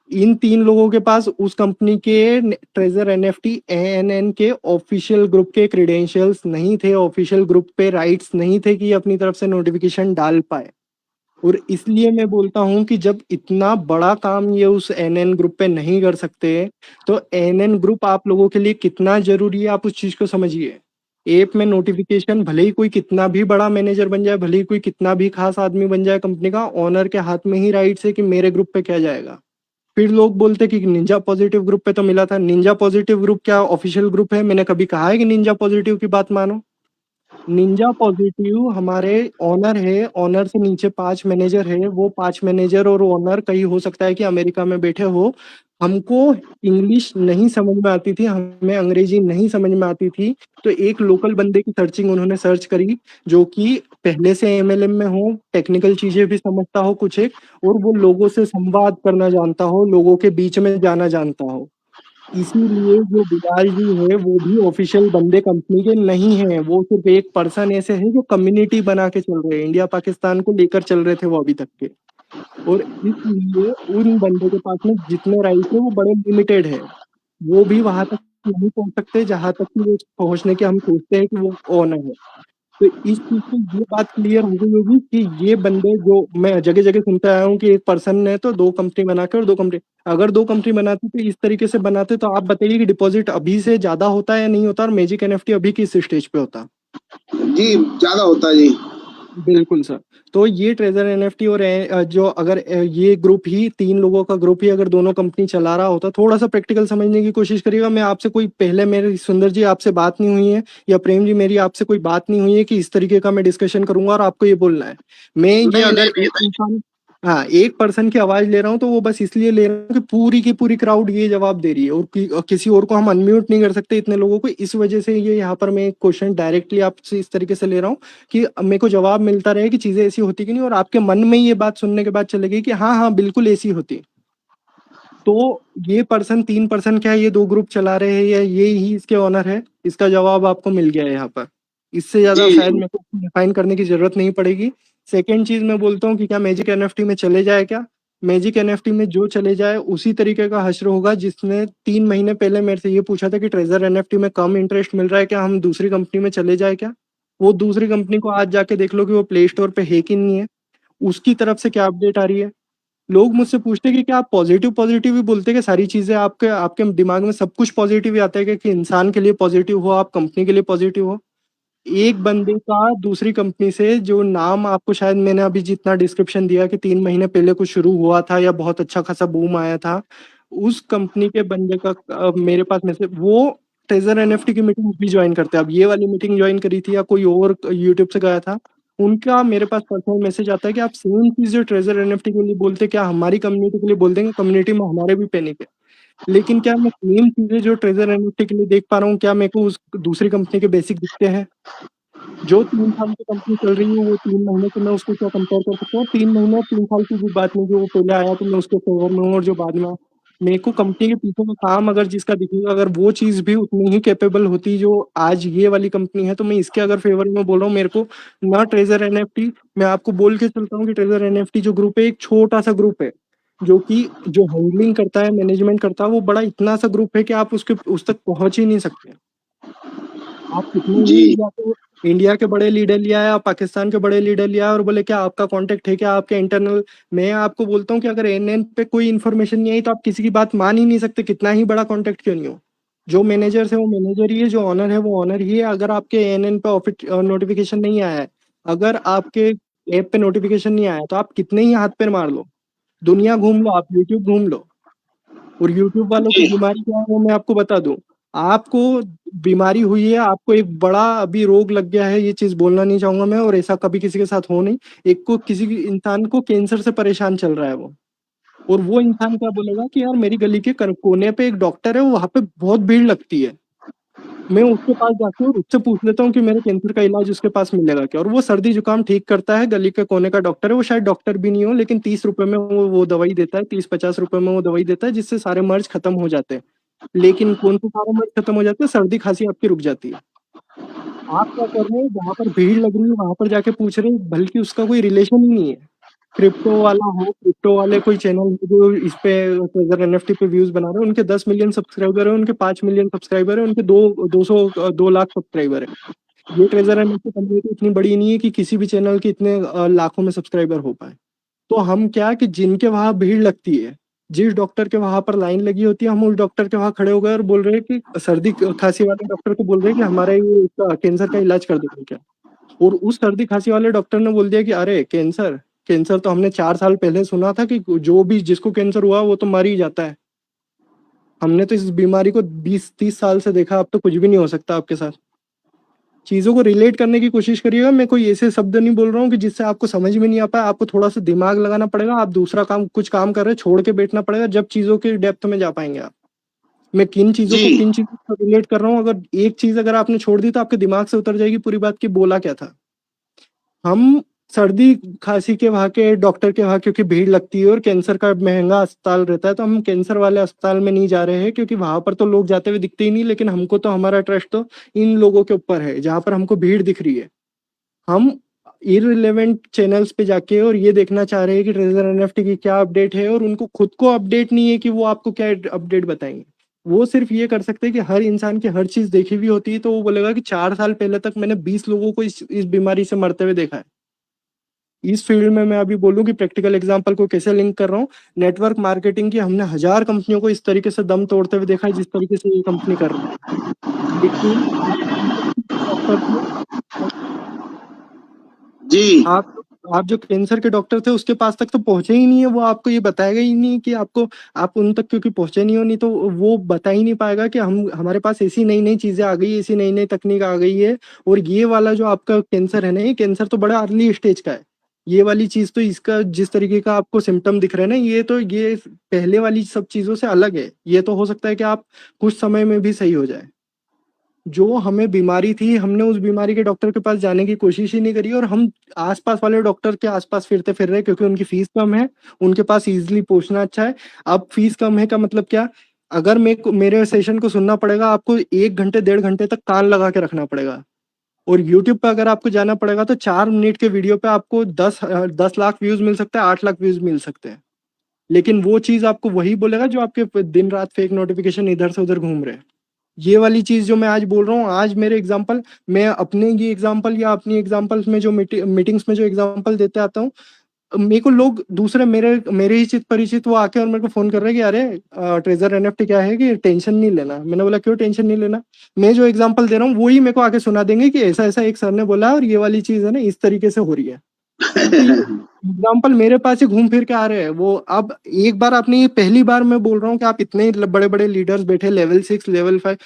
इन 3 लोगों के पास उस कंपनी के ट्रेजर एनएफटी एएनएन के ऑफिशियल ग्रुप के क्रेडेंशियल्स नहीं थे, ऑफिशियल ग्रुप पे राइट्स नहीं थे कि ये अपनी तरफ से नोटिफिकेशन डाल पाए। और इसलिए मैं बोलता हूं कि जब इतना बड़ा काम ये उस एनएन ग्रुप पे नहीं कर सकते, तो एनएन ग्रुप आप लोगों के लिए कितना जरूरी है, आप उस चीज को समझिए। ऐप में नोटिफिकेशन, भले ही कोई कितना भी बड़ा मैनेजर बन जाए, भले ही कोई कितना भी खास आदमी बन जाए, कंपनी का ओनर के हाथ में ही राइट्स है कि मेरे ग्रुप पे क्या जाएगा। फिर लोग बोलते कि निंजा पॉजिटिव ग्रुप पे तो मिला था। निंजा पॉजिटिव ग्रुप क्या ऑफिशियल ग्रुप है? मैंने कभी कहा है कि निंजा पॉजिटिव की बात मानो? निंजा पॉजिटिव हमारे ओनर है, ओनर से नीचे 5 मैनेजर है, वो 5 मैनेजर और ओनर, कहीं हो सकता है कि अमेरिका में बैठे हो। हमको इंग्लिश नहीं समझ में आती थी, हमें अंग्रेजी नहीं समझ में आती थी, तो एक लोकल बंदे की सर्चिंग उन्होंने सर्च करी, जो कि पहले से एमएलएम में हो, टेक्निकल चीजें भी समझता हो कुछ एक, और वो लोगों से संवाद करना जानता हो, लोगों के बीच में जाना जानता हो। इसीलिए जो विलास जी है वो भी ऑफिशियल बंदे कंपनी के नहीं हैं, वो सिर्फ एक पर्सन ऐसे हैं जो कम्युनिटी बना के चल रहे हैं, इंडिया पाकिस्तान को लेकर चल रहे थे वो अभी तक के। और इसलिए उन बंदों के पास में जितने राइट है वो बड़े लिमिटेड है, वो भी वहां तक नहीं पहुंच सकते जहां तक कि वो पहुंचने के हम सोचते हैं कि वो ओनर है। तो इस चीज से ये बात क्लियर हो गई होगी कि ये बंदे जो मैं जगह जगह सुनते आया हूँ कि एक पर्सन ने तो दो कंपनी बना के और दो कंपनी, अगर दो कंपनी बनाते तो इस तरीके से बनाते तो आप बताइए कि डिपॉजिट अभी से ज्यादा होता है या नहीं होता, और मैजिक एनएफटी अभी किस स्टेज पे होता। जी, ज़्यादा होता है जी। बिल्कुल सर। तो ये ट्रेजर एनएफटी और जो अगर ये ग्रुप ही तीन लोगों का ग्रुप ही अगर दोनों कंपनी चला रहा होता, थोड़ा सा प्रैक्टिकल समझने की कोशिश करिएगा। मैं आपसे कोई पहले मेरी सुंदर जी आपसे बात नहीं हुई है या प्रेम जी मेरी आपसे कोई बात नहीं हुई है कि इस तरीके का मैं डिस्कशन करूंगा और आपको ये बोलना है। मैं ये नहीं, अगर नहीं, एक इंसान, हाँ एक पर्सन की आवाज ले रहा हूँ तो वो बस इसलिए ले रहा हूँ कि पूरी की पूरी क्राउड ये जवाब दे रही है और किसी और को हम अनम्यूट नहीं कर सकते इतने लोगों को, इस वजह से ये यहाँ पर मैं एक क्वेश्चन डायरेक्टली आपसे इस तरीके से ले रहा हूँ कि मेरे को जवाब मिलता रहे कि चीजें ऐसी होती कि नहीं, और आपके मन में ये बात सुनने के बाद चलेगी कि हाँ हाँ बिल्कुल ऐसी होती। तो ये पर्सन तीन पर्सन क्या है, ये दो ग्रुप चला रहे हैं या ये ही इसके ऑनर है, इसका जवाब आपको मिल गया है यहाँ पर। इससे ज्यादा जी, शायद मेरे को डिफाइन करने की जरूरत नहीं पड़ेगी। सेकेंड चीज मैं बोलता हूँ कि क्या मैजिक एनएफटी में चले जाए क्या, मैजिक एनएफटी में जो चले जाए उसी तरीके का हश्र होगा जिसने 3 महीने पहले मेरे से ये पूछा था कि ट्रेजर एनएफटी में कम इंटरेस्ट मिल रहा है क्या, हम दूसरी कंपनी में चले जाए क्या। वो दूसरी कंपनी को आज जाके देख लो कि वो प्ले स्टोर पे है कि नहीं है, उसकी तरफ से क्या अपडेट आ रही है। लोग मुझसे पूछते हैं कि क्या आप पॉजिटिव पॉजिटिव ही बोलते हैं कि सारी चीजें आपके आपके दिमाग में सब कुछ पॉजिटिव ही आता है कि इंसान के लिए पॉजिटिव हो, आप कंपनी के लिए पॉजिटिव हो। एक बंदे का दूसरी कंपनी से जो नाम आपको शायद मैंने अभी जितना डिस्क्रिप्शन दिया कि 3 महीने पहले कुछ शुरू हुआ था या बहुत अच्छा खासा बूम आया था, उस कंपनी के बंदे का मेरे पास में से वो ट्रेजर एनएफटी की मीटिंग भी ज्वाइन करते हैं। अब ये वाली मीटिंग ज्वाइन करी थी या कोई और यूट्यूब से गया था, उनका मेरे पास पर्सनल मैसेज आता है कि आप सेम चीज जो ट्रेजर एनएफटी के लिए बोलते हैं क्या हमारी कम्युनिटी के लिए बोल देंगे, कम्युनिटी में हमारे भी पैनिक है। लेकिन क्या मैं सेम चीजें जो ट्रेजर एनएफटी के लिए देख पा रहा हूँ, क्या मेरे को उस दूसरी कंपनी के बेसिक दिखते हैं। जो 3 साल की कंपनी चल रही है वो 3 महीने से मैं उसको क्या कंपेयर कर सकता हूँ, 3 महीने और 3 साल की भी बात नहीं, जो वो पहले आया तो मैं उसके फेवर में हूँ और जो बाद में आया। मेरे को कंपनी के पीछे का काम अगर जिसका दिखेगा, अगर वो चीज भी उतनी ही कैपेबल होती जो आज ये वाली कंपनी है, तो मैं इसके अगर फेवर में बोल रहा हूँ। मेरे को ना ट्रेजर एनएफटी, मैं आपको बोल के चलता हूँ कि ट्रेजर एनएफटी जो ग्रुप है एक छोटा सा ग्रुप है जो कि जो हैंडलिंग करता है मैनेजमेंट करता है, वो बड़ा इतना सा ग्रुप है कि आप उसके उस तक पहुंच ही नहीं सकते। आप कितने ही जी, इंडिया के बड़े लीडर लिया है, आप पाकिस्तान के बड़े लीडर लिया है और बोले क्या आपका कांटेक्ट है क्या आपके इंटरनल। मैं आपको बोलता हूँ कि अगर एनएन पे कोई इन्फॉर्मेशन नहीं आई तो आप किसी की बात मान ही नहीं सकते, कितना ही बड़ा कांटेक्ट क्यों नहीं हो। जो मैनेजर है वो मैनेजर ही है, जो ऑनर है वो ऑनर ही है। अगर आपके एनएन पे ऑफिस नोटिफिकेशन नहीं आया है, अगर आपके ऐप पे नोटिफिकेशन नहीं आया तो आप कितने ही हाथ पैर मार लो, दुनिया घूम लो, आप यूट्यूब घूम लो। और यूट्यूब वालों की जी, बीमारी क्या है वो मैं आपको बता दूं। आपको बीमारी हुई है, आपको एक बड़ा अभी रोग लग गया है, ये चीज बोलना नहीं चाहूंगा मैं, और ऐसा कभी किसी के साथ हो नहीं। एक को किसी इंसान को कैंसर से परेशान चल रहा है वो, और वो इंसान क्या बोलेगा कि यार मेरी गली के कोने पे एक डॉक्टर है, वहां पे बहुत भीड़ लगती है, मैं उसके पास जाके और उससे पूछ लेता हूँ कि मेरे कैंसर का इलाज उसके पास मिलेगा क्या। और वो सर्दी जुकाम ठीक करता है, गली के कोने का डॉक्टर है, वो शायद डॉक्टर भी नहीं हो, लेकिन 30 रुपए में वो दवाई देता है, 30-50 रुपए में वो दवाई देता है जिससे सारे मर्ज खत्म हो जाते हैं। लेकिन कौन से सारे मर्ज खत्म हो जाते हैं, सर्दी खांसी आपकी रुक जाती है। आप क्या कर रहे हैं, जहां पर भीड़ लग रही है वहां पर जाके पूछ रहे हैं, बल्कि उसका कोई रिलेशन ही नहीं है। क्रिप्टो वाला हो, क्रिप्टो वाले कोई चैनल है जो इस पे ट्रेजर एनएफटी पे व्यूज बना रहे हैं, उनके 10 मिलियन सब्सक्राइबर है, उनके 5 मिलियन सब्सक्राइबर है, उनके 200-2 लाख सब्सक्राइबर है। ये ट्रेजर एनएफटी कम्युनिटी इतनी बड़ी नहीं है कि किसी भी चैनल के इतने लाखों में सब्सक्राइबर हो पाए। तो हम क्या कि जिनके वहां भीड़ लगती है, जिस डॉक्टर के वहां पर लाइन लगी होती है, हम उस डॉक्टर के वहां खड़े हो गए और बोल रहे हैं कि सर्दी खांसी वाले डॉक्टर को बोल रहे हैं कि हमारा ये कैंसर का इलाज कर देंगे क्या। और उस सर्दी खांसी वाले डॉक्टर ने बोल दिया कि अरे कैंसर, कैंसर तो हमने 4 साल पहले सुना था कि जो भी जिसको कैंसर हुआ वो तो मर ही जाता है। हमने तो इस बीमारी को 20-30 साल से देखा, अब तो कुछ भी नहीं हो सकता आपके साथ। चीजों को रिलेट करने की कोशिश करिएगा। मैं कोई ऐसे शब्द नहीं बोल रहा हूँ कि जिससे आपको समझ में नहीं आ पाए, आपको थोड़ा सा दिमाग लगाना पड़ेगा, आप दूसरा काम कुछ काम कर रहे हैं छोड़ के बैठना पड़ेगा, जब चीजों के डेप्थ में जा पाएंगे आप। मैं किन चीजों को जी, किन चीजों से रिलेट कर रहा हूँ, अगर एक चीज अगर आपने छोड़ दी तो आपके दिमाग से उतर जाएगी पूरी बात की बोला क्या था। हम सर्दी खांसी के वहाँ के डॉक्टर के वहाँ क्योंकि भीड़ लगती है और कैंसर का महंगा अस्पताल रहता है, तो हम कैंसर वाले अस्पताल में नहीं जा रहे हैं, क्योंकि वहां पर तो लोग जाते हुए दिखते ही नहीं, लेकिन हमको तो हमारा ट्रस्ट तो इन लोगों के ऊपर है जहाँ पर हमको भीड़ दिख रही है। हम इररिलेवेंट चैनल्स पे जाके और ये देखना चाह रहे हैं कि ट्रेजर एनएफटी की क्या अपडेट है, और उनको खुद को अपडेट नहीं है कि वो आपको क्या अपडेट बताएंगे। वो सिर्फ ये कर सकते हैं कि हर इंसान की हर चीज देखी हुई होती है, तो वो बोलेगा कि 4 साल पहले तक मैंने 20 लोगों को इस बीमारी से मरते हुए देखा है। इस फील्ड में मैं अभी बोलूं कि प्रैक्टिकल एग्जांपल को कैसे लिंक कर रहा हूँ, नेटवर्क मार्केटिंग की हमने 1000 कंपनियों को इस तरीके से दम तोड़ते हुए देखा है जिस तरीके से ये कंपनी कर रही है। लेकिन डॉक्टर थे, जी। आप जो कैंसर के डॉक्टर थे उसके पास तक तो पहुंचे ही नहीं है, वो आपको ये बताएगा ही नहीं कि आपको, आप उन तक क्योंकि पहुंचे नहीं हो, नहीं तो वो बता ही नहीं पाएगा कि हम हमारे पास ऐसी नई नई चीजें आ गई है, ऐसी नई नई तकनीक आ गई है। और ये वाला जो आपका कैंसर है ना, ये कैंसर तो बड़ा अर्ली स्टेज का है। ये वाली चीज तो इसका जिस तरीके का आपको सिम्टम दिख रहे हैं ना, ये पहले वाली सब चीजों से अलग है। ये तो हो सकता है कि आप कुछ समय में भी सही हो जाए। जो हमें बीमारी थी, हमने उस बीमारी के डॉक्टर के पास जाने की कोशिश ही नहीं करी, और हम आसपास वाले डॉक्टर के आसपास फिरते फिर रहे, क्योंकि उनकी फीस कम है, उनके पास इजीली पहुंचना अच्छा है। अब फीस कम है का मतलब क्या? अगर मेरे सेशन को सुनना पड़ेगा, आपको 1 घंटे 1.5 घंटे तक कान लगा के रखना पड़ेगा। और यूट्यूब पे अगर आपको जाना पड़ेगा तो 4 मिनट के वीडियो पे आपको 10 लाख व्यूज मिल सकते हैं, 8 लाख व्यूज मिल सकते हैं। लेकिन वो चीज आपको वही बोलेगा जो आपके दिन रात फेक नोटिफिकेशन इधर से उधर घूम रहे हैं। ये वाली चीज जो मैं आज बोल रहा हूँ, आज मेरे एग्जांपल, मैं अपने ये एग्जांपल या अपनी एग्जांपल्स में जो मीटिंग्स में जो एग्जांपल देते आता हूँ, मेरे को लोग दूसरे मेरे मेरे ही चित परिचित वो आके और मेरे को फोन कर रहे हैं कि अरे ट्रेजर एनएफटी क्या है कि टेंशन नहीं लेना। मैंने बोला क्यों टेंशन नहीं लेना? मैं जो एग्जांपल दे रहा हूँ वही मेरे को आके सुना देंगे कि ऐसा ऐसा एक सर ने बोला और ये वाली चीज है ना इस तरीके से हो रही है। तो ये एग्जाम्पल मेरे पास ही घूम फिर के आ रहे हैं वो। अब एक बार आपने, ये पहली बार मैं बोल रहा हूँ कि आप इतने बड़े बड़े लीडर्स बैठे, लेवल 6 लेवल 5,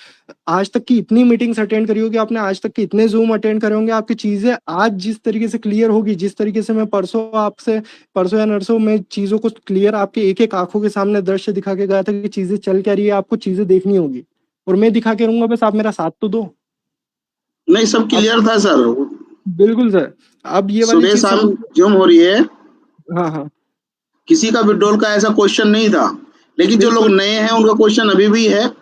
आज तक की इतनी मीटिंग्स अटेंड करी होगी आपने, आज तक के इतने जूम अटेंड करे होंगे, आपकी चीजें आज जिस तरीके से क्लियर होगी, जिस तरीके से मैं परसों या नरसों में चीजों को क्लियर आपके एक एक आंखों के सामने दृश्य दिखा के गया था कि चीजें चल क्या रही है, आपको चीजें देखनी होगी और मैं दिखा के रहूंगा, बस आप मेरा साथ तो दो। नहीं, सब अब क्लियर था सर। बिल्कुल सर, अब ये वाली सुबह चीज शाम समझ। जूम हो रही है, हाँ हाँ, किसी का विड्रॉल का ऐसा क्वेश्चन नहीं था। लेकिन जो लोग बिल्कुल। नए हैं उनका क्वेश्चन अभी भी है। हाँ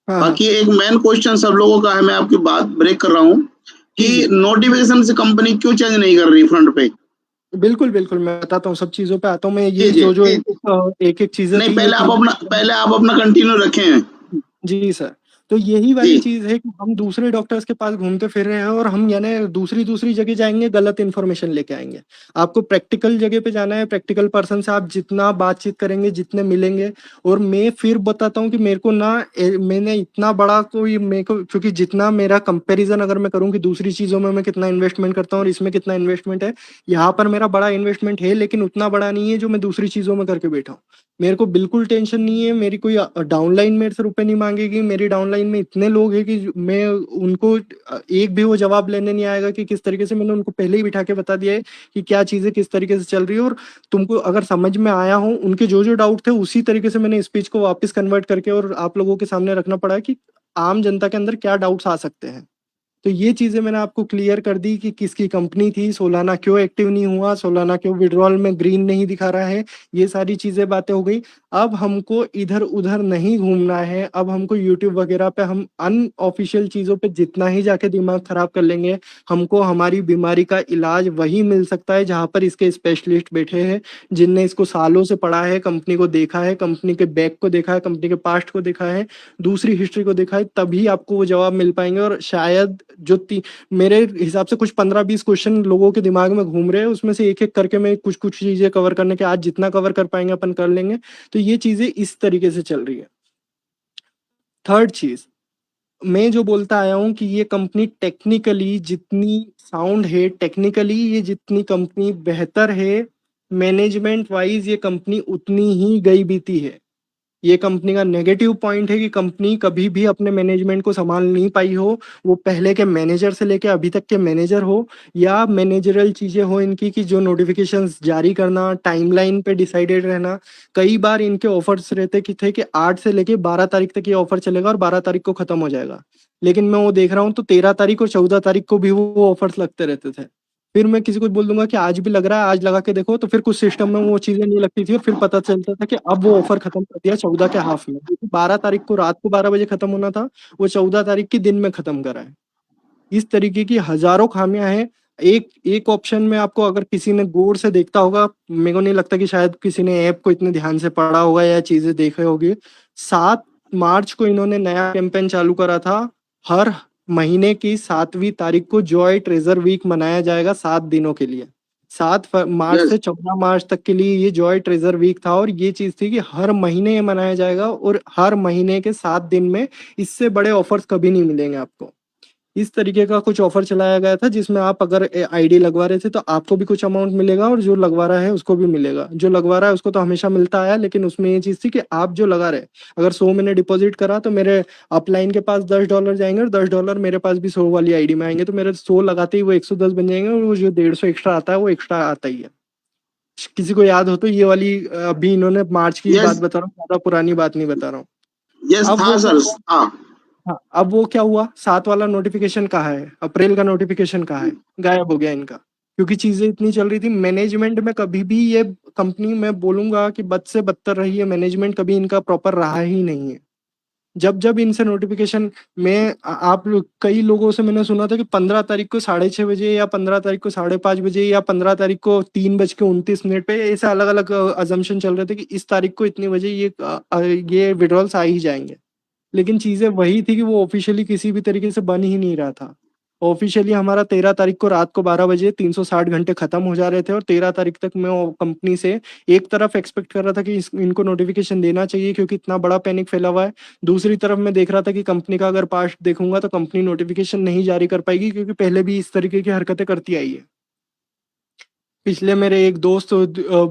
हाँ, बाकी एक मेन क्वेश्चन सब लोगों का है, मैं आपकी बात ब्रेक कर रहा हूँ जी कि जी, नोटिफिकेशन से कंपनी क्यों चेंज नहीं कर रही फ्रंट पे। बिल्कुल बिल्कुल, मैं बताता हूँ, सब चीजों पे आता हूँ मैं। जी ये जी। जो जो एक एक चीजें नहीं, थी ये क्लियर। पहले आप अपना कंटिन्यू रखें। जी सर, तो यही जी। वाली चीज है कि हम दूसरे डॉक्टर्स के पास घूमते फिर रहे हैं और हम यानी दूसरी दूसरी जगह जाएंगे, गलत इन्फॉर्मेशन लेके आएंगे। आपको प्रैक्टिकल जगह पे जाना है, प्रैक्टिकल पर्सन से आप जितना बातचीत करेंगे, जितने मिलेंगे। और मैं फिर बताता हूँ कि मेरे को ना मैंने इतना बड़ा कोई मेरे को, क्योंकि जितना मेरा कंपैरिजन अगर मैं करूँ कि दूसरी चीजों में मैं कितना इन्वेस्टमेंट करता हूँ और इसमें कितना इन्वेस्टमेंट है, यहाँ पर मेरा बड़ा इन्वेस्टमेंट है लेकिन उतना बड़ा नहीं है जो मैं दूसरी चीजों में करके बैठा हूँ। मेरे को बिल्कुल टेंशन नहीं है, मेरी कोई डाउनलाइन मेरे से रुपए नहीं मांगेगी। मेरी डाउनलाइन में इतने लोग हैं कि मैं उनको एक भी वो जवाब लेने नहीं आएगा कि किस तरीके से, मैंने उनको पहले ही बिठा के बता दिया है कि क्या चीजें किस तरीके से चल रही है। और तुमको अगर समझ में आया हो, उनके जो जो डाउट थे उसी तरीके से मैंने स्पीच को वापस कन्वर्ट करके और आप लोगों के सामने रखना पड़ा है कि आम जनता के अंदर क्या डाउट्स आ सकते हैं। तो ये चीजें मैंने आपको क्लियर कर दी कि किसकी कंपनी थी, सोलाना क्यों एक्टिव नहीं हुआ, सोलाना क्यों विड्रॉल में ग्रीन नहीं दिखा रहा है। ये सारी चीजें बातें हो गई। अब हमको इधर उधर नहीं घूमना है। अब हमको यूट्यूब वगैरह पे हम अनऑफिशियल चीजों पे जितना ही जाके दिमाग खराब कर लेंगे, हमको हमारी बीमारी का इलाज वही मिल सकता है जहां पर इसके स्पेशलिस्ट बैठे हैं, जिनने इसको सालों से पढ़ा है, कंपनी को देखा है, कंपनी के बैक को देखा है, कंपनी के पास्ट को देखा है, दूसरी हिस्ट्री को देखा है, तभी आपको वो जवाब मिल पाएंगे। और शायद मेरे हिसाब से कुछ 15-20 क्वेश्चन लोगों के दिमाग में घूम रहे हैं, उसमें से एक एक करके मैं कुछ कुछ चीजें कवर करने के, आज जितना कवर कर पाएंगे अपन कर लेंगे। तो ये चीजें इस तरीके से चल रही है। थर्ड चीज, मैं जो बोलता आया हूँ कि ये कंपनी टेक्निकली जितनी साउंड है, टेक्निकली ये जितनी कंपनी बेहतर है, मैनेजमेंट वाइज ये कंपनी उतनी ही गई बीती है। ये कंपनी का नेगेटिव पॉइंट है कि कंपनी कभी भी अपने मैनेजमेंट को संभाल नहीं पाई हो। वो पहले के मैनेजर से लेके अभी तक के मैनेजर हो, या मैनेजरल चीजें हो इनकी कि जो नोटिफिकेशंस जारी करना, टाइमलाइन पे डिसाइडेड रहना। कई बार इनके ऑफर्स रहते कि थे कि 8 से लेके 12 तारीख तक ये ऑफर चलेगा और 12 तारीख को खत्म हो जाएगा। लेकिन मैं वो देख रहा हूँ तो 13 तारीख और 14 तारीख को भी वो ऑफर्स लगते रहते थे। फिर मैं किसी को बोल दूंगा कि आज भी लग रहा है, आज लगा के देखो, तो फिर कुछ सिस्टम में वो चीजें नहीं लगती थी और फिर पता चलता था कि अब वो ऑफर खत्म कर दिया 14 के हाफ में, क्योंकि 12 तारीख को रात को 12 बजे खत्म होना था, वो 14 तारीख के दिन में खत्म करा है। इस तरीके की हजारों खामियां हैं। एक एक ऑप्शन में आपको, अगर किसी ने गौर से देखता होगा, मेरे को नहीं लगता कि शायद किसी ने ऐप को इतने ध्यान से पढ़ा होगा या चीजें देखे होगी। 7 मार्च को इन्होंने नया कैंपेन चालू करा था। हर महीने की 7वीं तारीख को जॉय ट्रेजर वीक मनाया जाएगा 7 दिनों के लिए। 7 मार्च यस, से 14 मार्च तक के लिए ये जॉय ट्रेजर वीक था, और ये चीज थी कि हर महीने ये मनाया जाएगा, और हर महीने के 7 दिन में इससे बड़े ऑफर्स कभी नहीं मिलेंगे आपको। इस तरीके का कुछ ऑफर चलाया गया था, जिसमें आप अगर आईडी लगवा रहे थे तो आपको भी कुछ अमाउंट मिलेगा, और जो लगवा रहा है उसको भी मिलेगा। जो लगवा रहा है उसको तो हमेशा मिलता आया, लेकिन उसमें ये चीज थी कि आप जो लगा रहे, अगर 100 मैंने डिपॉजिट करा तो मेरे अपलाइन के पास $10 जाएंगे, और $10 मेरे पास भी 100 वाली आईडी में आएंगे, तो मेरे 100 लगाते ही वो 110 बन जाएंगे, और वो जो 150 एक्स्ट्रा आता है वो एक्स्ट्रा आता ही है। किसी को याद हो तो ये वाली, अभी इन्होंने मार्च की बात यस, बता रहा हूँ, ज्यादा पुरानी बात नहीं बता रहा हूँ। यस अब था वो क्या सर। हुआ? हाँ, हाँ, अब वो क्या हुआ, 7 वाला नोटिफिकेशन कहाँ है, अप्रैल का नोटिफिकेशन कहाँ है, गायब हो गया इनका। क्योंकि चीजें इतनी चल रही थी मैनेजमेंट में, कभी भी ये कंपनी, मैं बोलूंगा कि बद से बदतर रही है मैनेजमेंट, कभी इनका प्रॉपर रहा ही नहीं है। जब जब इनसे नोटिफिकेशन में कई लोगों से मैंने सुना था कि 15 तारीख को 6:30 बजे, या 15 तारीख को 5:30 बजे, या 15 तारीख को 3:29 पे, ऐसे अलग अलग अजम्पशन चल रहे थे कि इस तारीख को इतनी बजे ये विड्रॉल्स आ ही जाएंगे। लेकिन चीजें वही थी कि वो ऑफिशियली किसी भी तरीके से बन ही नहीं रहा था। ऑफिशियली हमारा 13 तारीख को रात को 12 बजे 360 घंटे खत्म हो जा रहे थे, और 13 तारीख तक मैं कंपनी से एक तरफ एक्सपेक्ट कर रहा था कि इनको नोटिफिकेशन देना चाहिए क्योंकि इतना बड़ा पैनिक फैला हुआ है। दूसरी तरफ मैं देख रहा था कि कंपनी का अगर पास्ट देखूंगा तो कंपनी नोटिफिकेशन नहीं जारी कर पाएगी, क्योंकि पहले भी इस तरीके की हरकतें करती आई है। पिछले मेरे एक दोस्त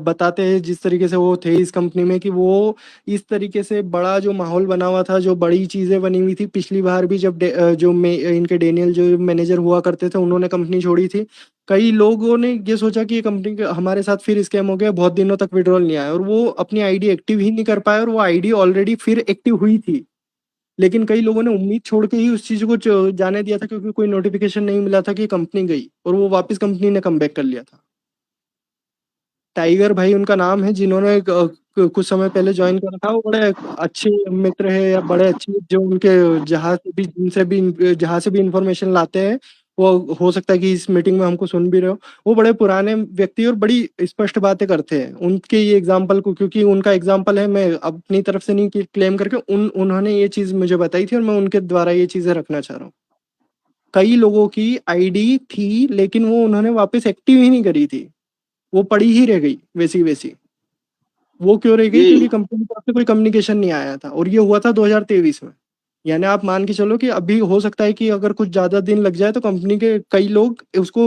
बताते हैं जिस तरीके से वो थे इस कंपनी में, कि वो इस तरीके से बड़ा जो माहौल बना हुआ था, जो बड़ी चीजें बनी हुई थी। पिछली बार भी जब इनके डेनियल जो मैनेजर हुआ करते थे, उन्होंने कंपनी छोड़ी थी, कई लोगों ने ये सोचा कि ये कंपनी हमारे साथ फिर स्कैम हो गया, बहुत दिनों तक विड्रॉल नहीं आया, और वो अपनी आईडी एक्टिव ही नहीं कर पाए, और वो आईडी ऑलरेडी फिर एक्टिव हुई थी। लेकिन कई लोगों ने उम्मीद छोड़ के ही उस चीज को जाने दिया था, क्योंकि कोई नोटिफिकेशन नहीं मिला था कि कंपनी गई, और वो वापस कंपनी ने कम बैक कर लिया था। टाइगर भाई उनका नाम है, जिन्होंने कुछ समय पहले ज्वाइन करा था। वो बड़े अच्छे मित्र है, या बड़े अच्छे जो उनके जहाँ से भी इंफॉर्मेशन लाते हैं, वो हो सकता है कि इस मीटिंग में हमको सुन भी रहे हो। वो बड़े पुराने व्यक्ति और बड़ी स्पष्ट बातें करते हैं। उनके ये एग्जाम्पल को, क्योंकि उनका एग्जाम्पल है, मैं अपनी तरफ से नहीं क्लेम करके, उन्होंने ये चीज मुझे बताई थी, और मैं उनके द्वारा ये चीजें रखना चाह रहा हूँ। कई लोगों की आईडी थी, लेकिन वो उन्होंने वापस एक्टिव ही नहीं करी थी, वो पड़ी ही रह गई वैसी वैसी। वो क्यों रह गई? क्योंकि जी, कंपनी की तरफ से कोई कम्युनिकेशन नहीं आया था, और ये हुआ था 2023 में। यानी आप मान के चलो कि अभी हो सकता है कि अगर कुछ ज्यादा दिन लग जाए तो कंपनी के कई लोग उसको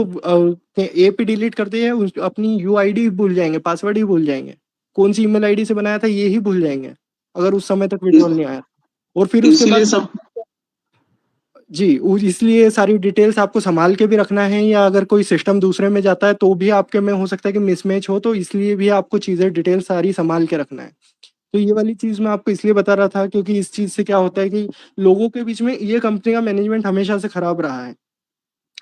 एपी डिलीट करते हैं, अपनी यूआईडी भूल जाएंगे, पासवर्ड ही भूल जाएंगे, कौन सी ईमेल आईडी से बनाया था ये ही भूल जाएंगे, अगर उस समय तक विड्रॉल इस, नहीं आया। और फिर उसके इसीलिए बाद सब जी, इसलिए सारी डिटेल्स आपको संभाल के भी रखना है, या अगर कोई सिस्टम दूसरे में जाता है तो भी आपके में हो सकता है कि मिसमैच हो, तो इसलिए भी आपको चीज़ें डिटेल सारी संभाल के रखना है। तो ये वाली चीज़ मैं आपको इसलिए बता रहा था, क्योंकि इस चीज़ से क्या होता है कि लोगों के बीच में ये कंपनी का मैनेजमेंट हमेशा से खराब रहा है।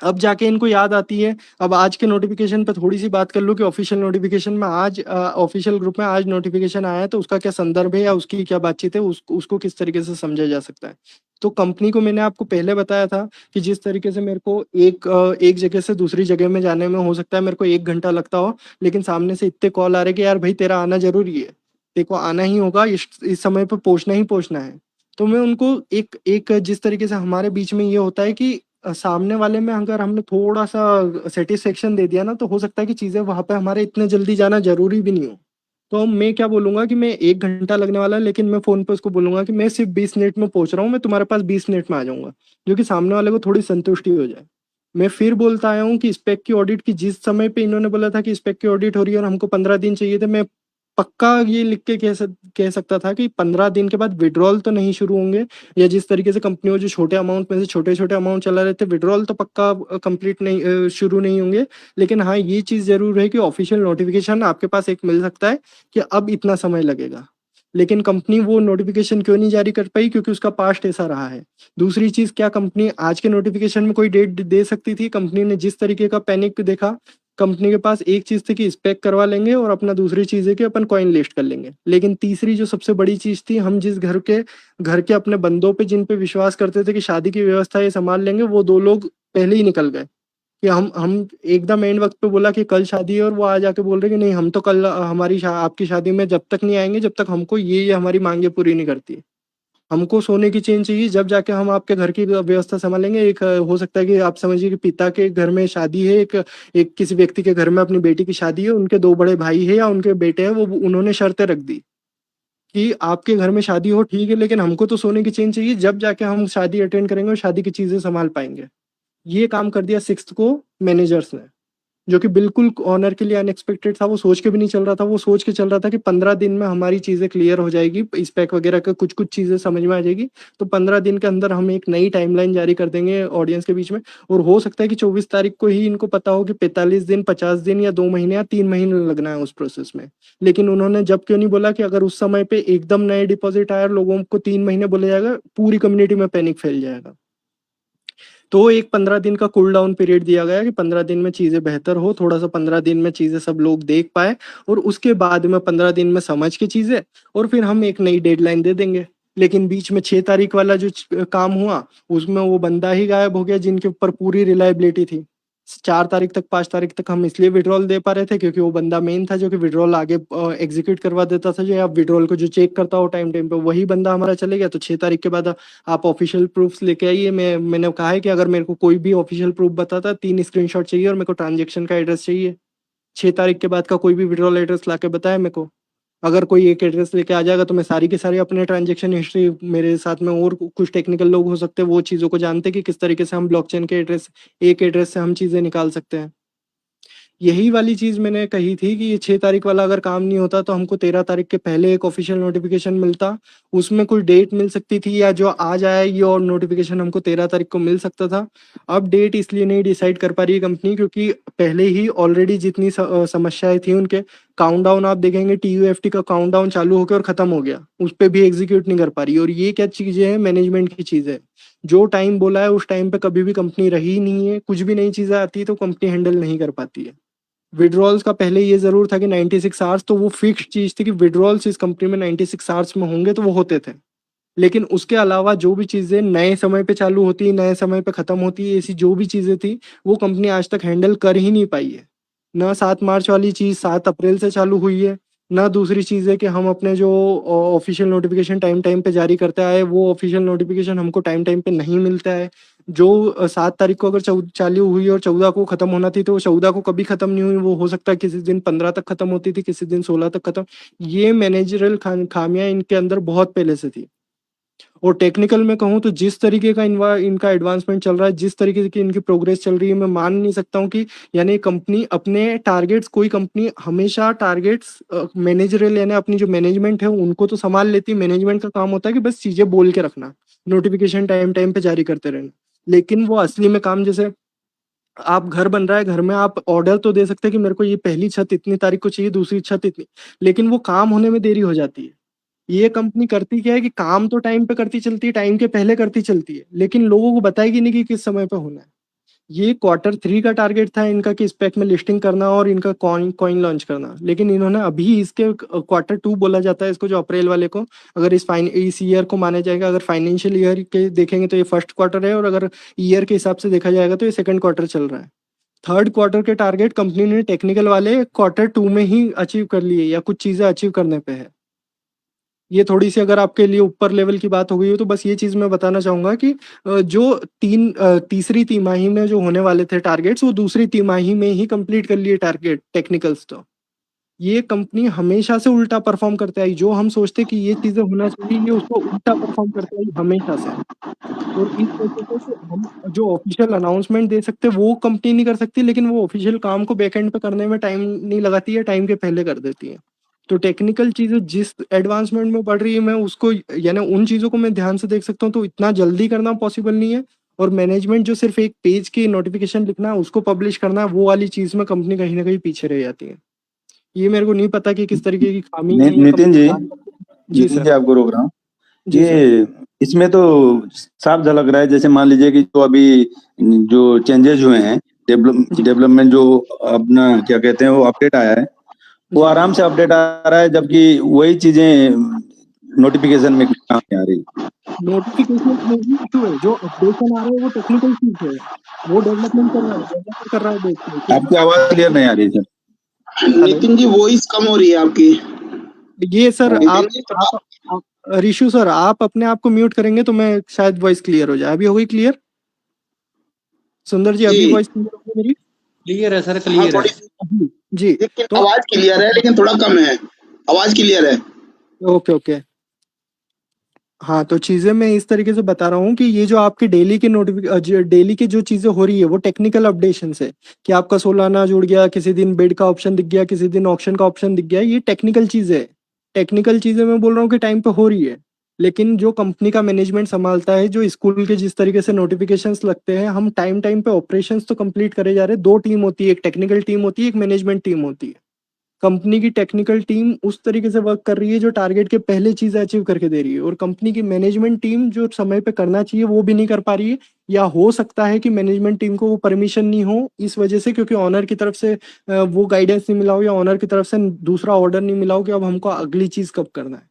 अब जाके इनको याद आती है। अब आज के नोटिफिकेशन पे थोड़ी सी बात कर लूँ कि ऑफिशियल नोटिफिकेशन में आज, ऑफिशियल ग्रुप में आज नोटिफिकेशन आया है, तो उसका क्या संदर्भ है या उसकी क्या बातचीत है, उसको किस तरीके से समझा जा सकता है। तो कंपनी को मैंने आपको पहले बताया था कि जिस तरीके से मेरे को एक जगह से दूसरी जगह में जाने में हो सकता है मेरे को 1 घंटा लगता हो, लेकिन सामने से इतने कॉल आ रहे कि यार भाई तेरा आना जरूरी है, तेरे को आना ही होगा, इस समय पर पहुंचना ही पहुंचना है। तो मैं उनको एक एक जिस तरीके से हमारे बीच में ये होता है कि सामने वाले में अगर हमने थोड़ा सा सेटिस्फेक्शन दे दिया ना, तो हो सकता है कि चीजें वहां पे हमारे इतने जल्दी जाना जरूरी भी नहीं हो। तो मैं क्या बोलूंगा कि मैं 1 घंटा लगने वाला है, लेकिन मैं फोन पे उसको बोलूंगा कि मैं सिर्फ 20 मिनट में पहुंच रहा हूँ, मैं तुम्हारे पास 20 मिनट में आ जाऊंगा, जो कि सामने वाले को थोड़ी संतुष्टि हो जाए। मैं फिर बोलता आया हूँ कि स्पेक की ऑडिट की, जिस समय पे इन्होंने बोला था कि स्पेक की ऑडिट हो रही है और हमको 15 दिन चाहिए थे, मैं पक्का ये लिख के कह सकता था कि 15 दिन के बाद विड्रॉल तो नहीं शुरू होंगे, या जिस तरीके से कंपनियों जो छोटे अमाउंट में से छोटे छोटे अमाउंट चला रहे थे, विड्रॉल तो पक्का कंप्लीट नहीं, शुरू नहीं होंगे। लेकिन हाँ, ये चीज जरूर है कि ऑफिशियल नोटिफिकेशन आपके पास एक मिल सकता है कि अब इतना समय लगेगा। लेकिन कंपनी वो नोटिफिकेशन क्यों नहीं जारी कर पाई? क्योंकि उसका पास्ट ऐसा रहा है। दूसरी चीज़, क्या कंपनी आज के नोटिफिकेशन में कोई डेट दे सकती थी? कंपनी ने जिस तरीके का पैनिक देखा, कंपनी के पास एक चीज़ थी कि स्पेक करवा लेंगे और अपना दूसरी चीज़ है कि अपन कॉइन लिस्ट कर लेंगे। लेकिन तीसरी जो सबसे बड़ी चीज़ थी, हम जिस घर के अपने बंदों पे जिन पे विश्वास करते थे कि शादी की व्यवस्था ये संभाल लेंगे, वो 2 लोग पहले ही निकल गए। कि हम एकदम एंड वक़्त पे बोला कि कल शादी है और वो आज आके बोल रहे हैं कि नहीं, हम तो कल आपकी शादी में जब तक नहीं आएँगे, जब तक हमको ये हमारी माँगें पूरी नहीं करती। हमको सोने की चेन चाहिए, जब जाके हम आपके घर की व्यवस्था सँभालेंगे। एक हो सकता है कि आप समझिए कि पिता के घर में शादी है, एक एक किसी व्यक्ति के घर में अपनी बेटी की शादी है, उनके 2 बड़े भाई हैं या उनके बेटे हैं, वो उन्होंने शर्तें रख दी कि आपके घर में शादी हो ठीक है, लेकिन हमको तो सोने की चेन चाहिए, जब जाके हम शादी अटेंड करेंगे और शादी की चीज़ें सँभाल पाएँगे। ये काम कर दिया 6th को मैनेजर्स ने, जो कि बिल्कुल ओनर के लिए अनएक्सपेक्टेड था। वो सोच के भी नहीं चल रहा था। वो सोच के चल रहा था कि 15 दिन में हमारी चीज़ें क्लियर हो जाएगी, स्पेक वगैरह का कुछ-कुछ चीज़ें समझ में आ जाएगी। तो 15 दिन के अंदर हम एक नई टाइमलाइन जारी कर देंगे ऑडियंस के बीच में। और हो सकता है कि 24 तारीख को ही इनको पता हो कि 45 दिन, 50 दिन या 2 महीने या 3 महीने लगना है उस प्रोसेस में। लेकिन उन्होंने जब क्यों नहीं बोला कि अगर उस समय पे एकदम नए डिपॉज़िट आए और लोगों को 3 महीने बोला जाएगा, पूरी कम्युनिटी में पैनिक फैल जाएगा। तो एक 15 दिन का कूल डाउन पीरियड दिया गया कि 15 दिन में चीज़ें बेहतर हो, थोड़ा-सा 15 दिन में चीज़ें सब लोग देख पाएँ और उसके बाद में 15 दिन में समझ के चीज़ें, और फिर हम एक नई डेडलाइन दे देंगे। लेकिन बीच में 6 तारीख वाला जो काम हुआ, उसमें वो बंदा ही गायब हो गया जिनके ऊपर पूरी रिलायबिलिटी थी। 4 तारीख तक, 5 तारीख तक हम इसलिए विथड्रॉल दे पा रहे थे क्योंकि वो बंदा मेन था जो कि विथड्रॉल आगे एग्ज़ीक्यूट करवा देता था, जो या विथड्रॉल को जो चेक करता हो टाइम-टाइम पे, वही बंदा हमारा चले गया। तो 6 तारीख के बाद आप ऑफिशियल प्रूफ्स लेके आइए। मैंने कहा है कि अगर मेरे को कोई भी ऑफिशियल प्रूफ बताता, 3 स्क्रीनशॉट चाहिए और मेरे को ट्रांज़ैक्शन का एड्रेस चाहिए। 6 तारीख के बाद का कोई भी विथड्रॉल एड्रेस लाके बताए मेरे को। अगर कोई एक एड्रेस लेके आ जाएगा तो मैं सारी की सारी अपने ट्रांज़ैक्शन हिस्ट्री, मेरे साथ में और कुछ टेक्निकल लोग हो सकते हैं, वो चीज़ों को जानते हैं कि किस तरीके से हम ब्लॉकचेन के एक एड्रेस से हम चीज़ें निकाल सकते हैं। यही वाली चीज़ मैंने कही थी कि ये 6 तारीख वाला अगर काम नहीं होता तो हमको 13 तारीख के पहले एक ऑफ़िशियल नोटिफ़िकेशन मिलता। उसमें कोई डेट मिल सकती थी, या जो आज आया ये और नोटिफ़िकेशन हमको 13 तारीख को मिल सकता था। अब डेट इसलिए नहीं डिसाइड कर पा रही है कंपनी, क्योंकि पहले ही ऑलरेडी जितनी समस्याएँ थी उनके, काउंटडाउन आप देखेंगे TUFT का काउंटडाउन चालू होके और ख़त्म हो गया। उस पे भी एग्ज़ीक्यूट नहीं कर पा रही है, और ये क्या चीज़ें हैं? मैनेजमेंट की चीज़ है। जो टाइम बोला है उस टाइम पे कभी भी कंपनी रही ही नहीं है। कुछ भी नई चीज़ें आती है तो कंपनी हैंडल नहीं कर पाती है। विथड्रॉल्स का पहले ये ज़रूर था कि 96 आवर्स, तो वो फिक्स्ड चीज़ थी कि विथड्रॉल्स इस कंपनी में 96 आवर्स में होंगे तो वो होते थे। लेकिन उसके अलावा जो भी चीज़ें नए समय पे चालू होती, नए समय पे ख़त्म होती, ऐसी जो भी चीज़ें थी, वो कंपनी आज तक हैंडल कर ही नहीं पाई है। ना 7 मार्च वाली चीज़ 7 अप्रैल से चालू हुई है, ना दूसरी चीज़ है कि हम अपने जो ऑफ़िशियल नोटिफ़िकेशन टाइम-टाइम पे जारी करते आए, वो ऑफ़िशियल नोटिफ़िकेशन हमको टाइम-टाइम पे नहीं मिलता है। जो 7 तारीख को अगर चालू हुई और 14 को ख़त्म होना थी, तो वो 14 को कभी ख़त्म नहीं हुई, वो हो सकता है किसी दिन 15 तक ख़त्म होती थी, किसी दिन 16 तक ख़त्म। ये मैनेजरियल खामियाँ इनके अंदर बहुत पहले से थी। और टेक्निकल में कहूँ तो जिस तरीके का इनका एडवांसमेंट चल रहा है, जिस तरीके की इनकी प्रोग्रेस चल रही है, मैं मान नहीं सकता हूँ कि यानी कंपनी अपने टारगेट्स, कोई कंपनी हमेशा टारगेट्स मैनेजरियल यानी अपनी जो मैनेजमेंट है उनको तो संभाल लेती है। मैनेजमेंट का काम होता है कि बस चीज़ें बोल के रखना, नोटिफ़िकेशन टाइम-टाइम पे जारी करते रहना। लेकिन वो असली में काम, जैसे आप घर बन रहा है, घर में आप ऑर्डर तो दे सकते हैं कि मेरे को ये पहली छत इतनी तारीख को चाहिए, दूसरी छत इतनी, लेकिन वो काम होने में देरी हो जाती है। ये कंपनी करती क्या है कि काम तो टाइम पे करती चलती है, टाइम के पहले करती चलती है, लेकिन लोगों को बताएगी नहीं कि किस समय पे होना है। ये क्वार्टर 3 का टारगेट था इनका कि स्पेक में लिस्टिंग करना और इनका कॉइन कॉइन लॉन्च करना। लेकिन इन्होंने अभी इसके क्वार्टर 2 बोला जाता है इसको, जो अप्रैल वाले को, अगर इस ईयर को माना जाएगा, अगर फाइनेंशियल ईयर के देखेंगे तो ये फर्स्ट क्वार्टर है, और अगर ईयर के हिसाब से देखा जाएगा तो ये सेकंड क्वार्टर चल रहा है। थर्ड क्वार्टर के टारगेट कंपनी ने टेक्निकल वाले क्वार्टर 2 में ही अचीव कर लिए, या कुछ चीज़ें अचीव करने पे है। ये थोड़ी-सी अगर आपके लिए ऊपर लेवल की बात हो गई हो, तो बस ये चीज़ मैं बताना चाहूँगा कि जो तीसरी तिमाही में जो होने वाले थे टारगेट्स, वो दूसरी तिमाही में ही कंप्लीट कर लिए टारगेट टेक्निकल्स तो। ये कंपनी हमेशा से उल्टा परफ़ॉर्म करते आई, जो हम सोचते हैं कि ये चीज़ें होना चाहिए, ये उसको उल्टा परफ़ॉर्म करते आई हमेशा से। और इस वजह से हम जो ऑफ़िशियल अनाउंसमेंट दे सकते हैं, वो कंपनी नहीं कर सकती, लेकिन वो ऑफ़िशियल काम को बैक एंड पे करने में टाइम नहीं लगाती है, टाइम के पहले कर देती है। तो टेक्निकल चीज़ें जिस एडवांसमेंट में बढ़ रही है, मैं उसको यानी उन चीज़ों को मैं ध्यान से देख सकता हूँ, तो इतना जल्दी करना पॉसिबल नहीं है। और मैनेजमेंट जो सिर्फ़ एक पेज की नोटिफ़िकेशन लिखना है, उसको पब्लिश करना है, वो वाली चीज़ में कंपनी कहीं न कहीं पीछे रह जाती है। ये मेरे को नहीं पता कि किस तरीके की खामी है या नितिन कंपनी जी, जान सकती है। जी लीजिए सर। आपको रोक रहा हूँ। जी सर। ये इसमें तो साफ झलक रहा है, जैसे मान लीजिए कि जो अभी जो चेंजेस हुए हैं, जी डेवलपमेंट जो अपना क्या कहते हैं वो अपडेट आया है, वो जी आराम से अपडेट आ रहा है, जबकि वही चीजें नोटिफिकेशन में काम नहीं आ रही। नोटिफिकेशन में भी इशू है, जो अपडेशन आ रहे हैं वो टेक्निकल चीज है, वो डेवलपमेंट कर रहा है, डेवलपर कर रहा है देख के कि आपकी आवाज क्लियर नहीं आ रही sir. Hello. Nitin ji voice कम हो रही है आपकी। ये सर नितिन जी थोड़ा आप रिशु सर, आप अपने आप को म्यूट करेंगे तो मैं शायद वॉइस क्लियर हो जाए। अभी हो गई क्लियर? सुंदर जी, जी अभी वॉइस क्लियर हो गई मेरी? क्लियर है सर, हाँ क्लियर है। थोड़ी जी जी। लेकिन तो आवाज क्लियर है, लेकिन थोड़ा कम है। आवाज क्लियर है। Okay okay. हाँ, तो चीजें मैं इस तरीके से बता रहा हूँ कि ये जो आपकी डेली की जो चीजें हो रही है वो टेक्निकल अपडेशन है, कि आपका सोलाना जुड़ गया, किसी दिन बिड का ऑप्शन दिख गया, किसी दिन ऑक्शन का ऑप्शन दिख गया, ये टेक्निकल चीजें है। टेक्निकल चीजें मैं बोल रहा हूँ कि टाइम पे हो रही है, लेकिन जो कंपनी का मैनेजमेंट संभालता है, जो स्कूल के जिस तरीके से नोटिफिकेशंस लगते हैं, हम टाइम टाइम पे ऑपरेशंस तो कंप्लीट करे जा रहे हैं। दो टीम होती है, एक टेक्निकल टीम होती है, एक मैनेजमेंट टीम होती है। कंपनी की टेक्निकल टीम उस तरीके से वर्क कर रही है जो टारगेट के पहले चीजें अचीव करके दे रही है, और कंपनी की मैनेजमेंट टीम जो समय पे करना चाहिए वो भी नहीं कर पा रही है, या हो सकता है कि मैनेजमेंट टीम को वो परमिशन नहीं हो इस वजह से, क्योंकि ऑनर की तरफ से वो गाइडेंस नहीं मिला हो, या ऑनर की तरफ से दूसरा ऑर्डर नहीं मिला हो कि अब हमको अगली चीज कब करना है।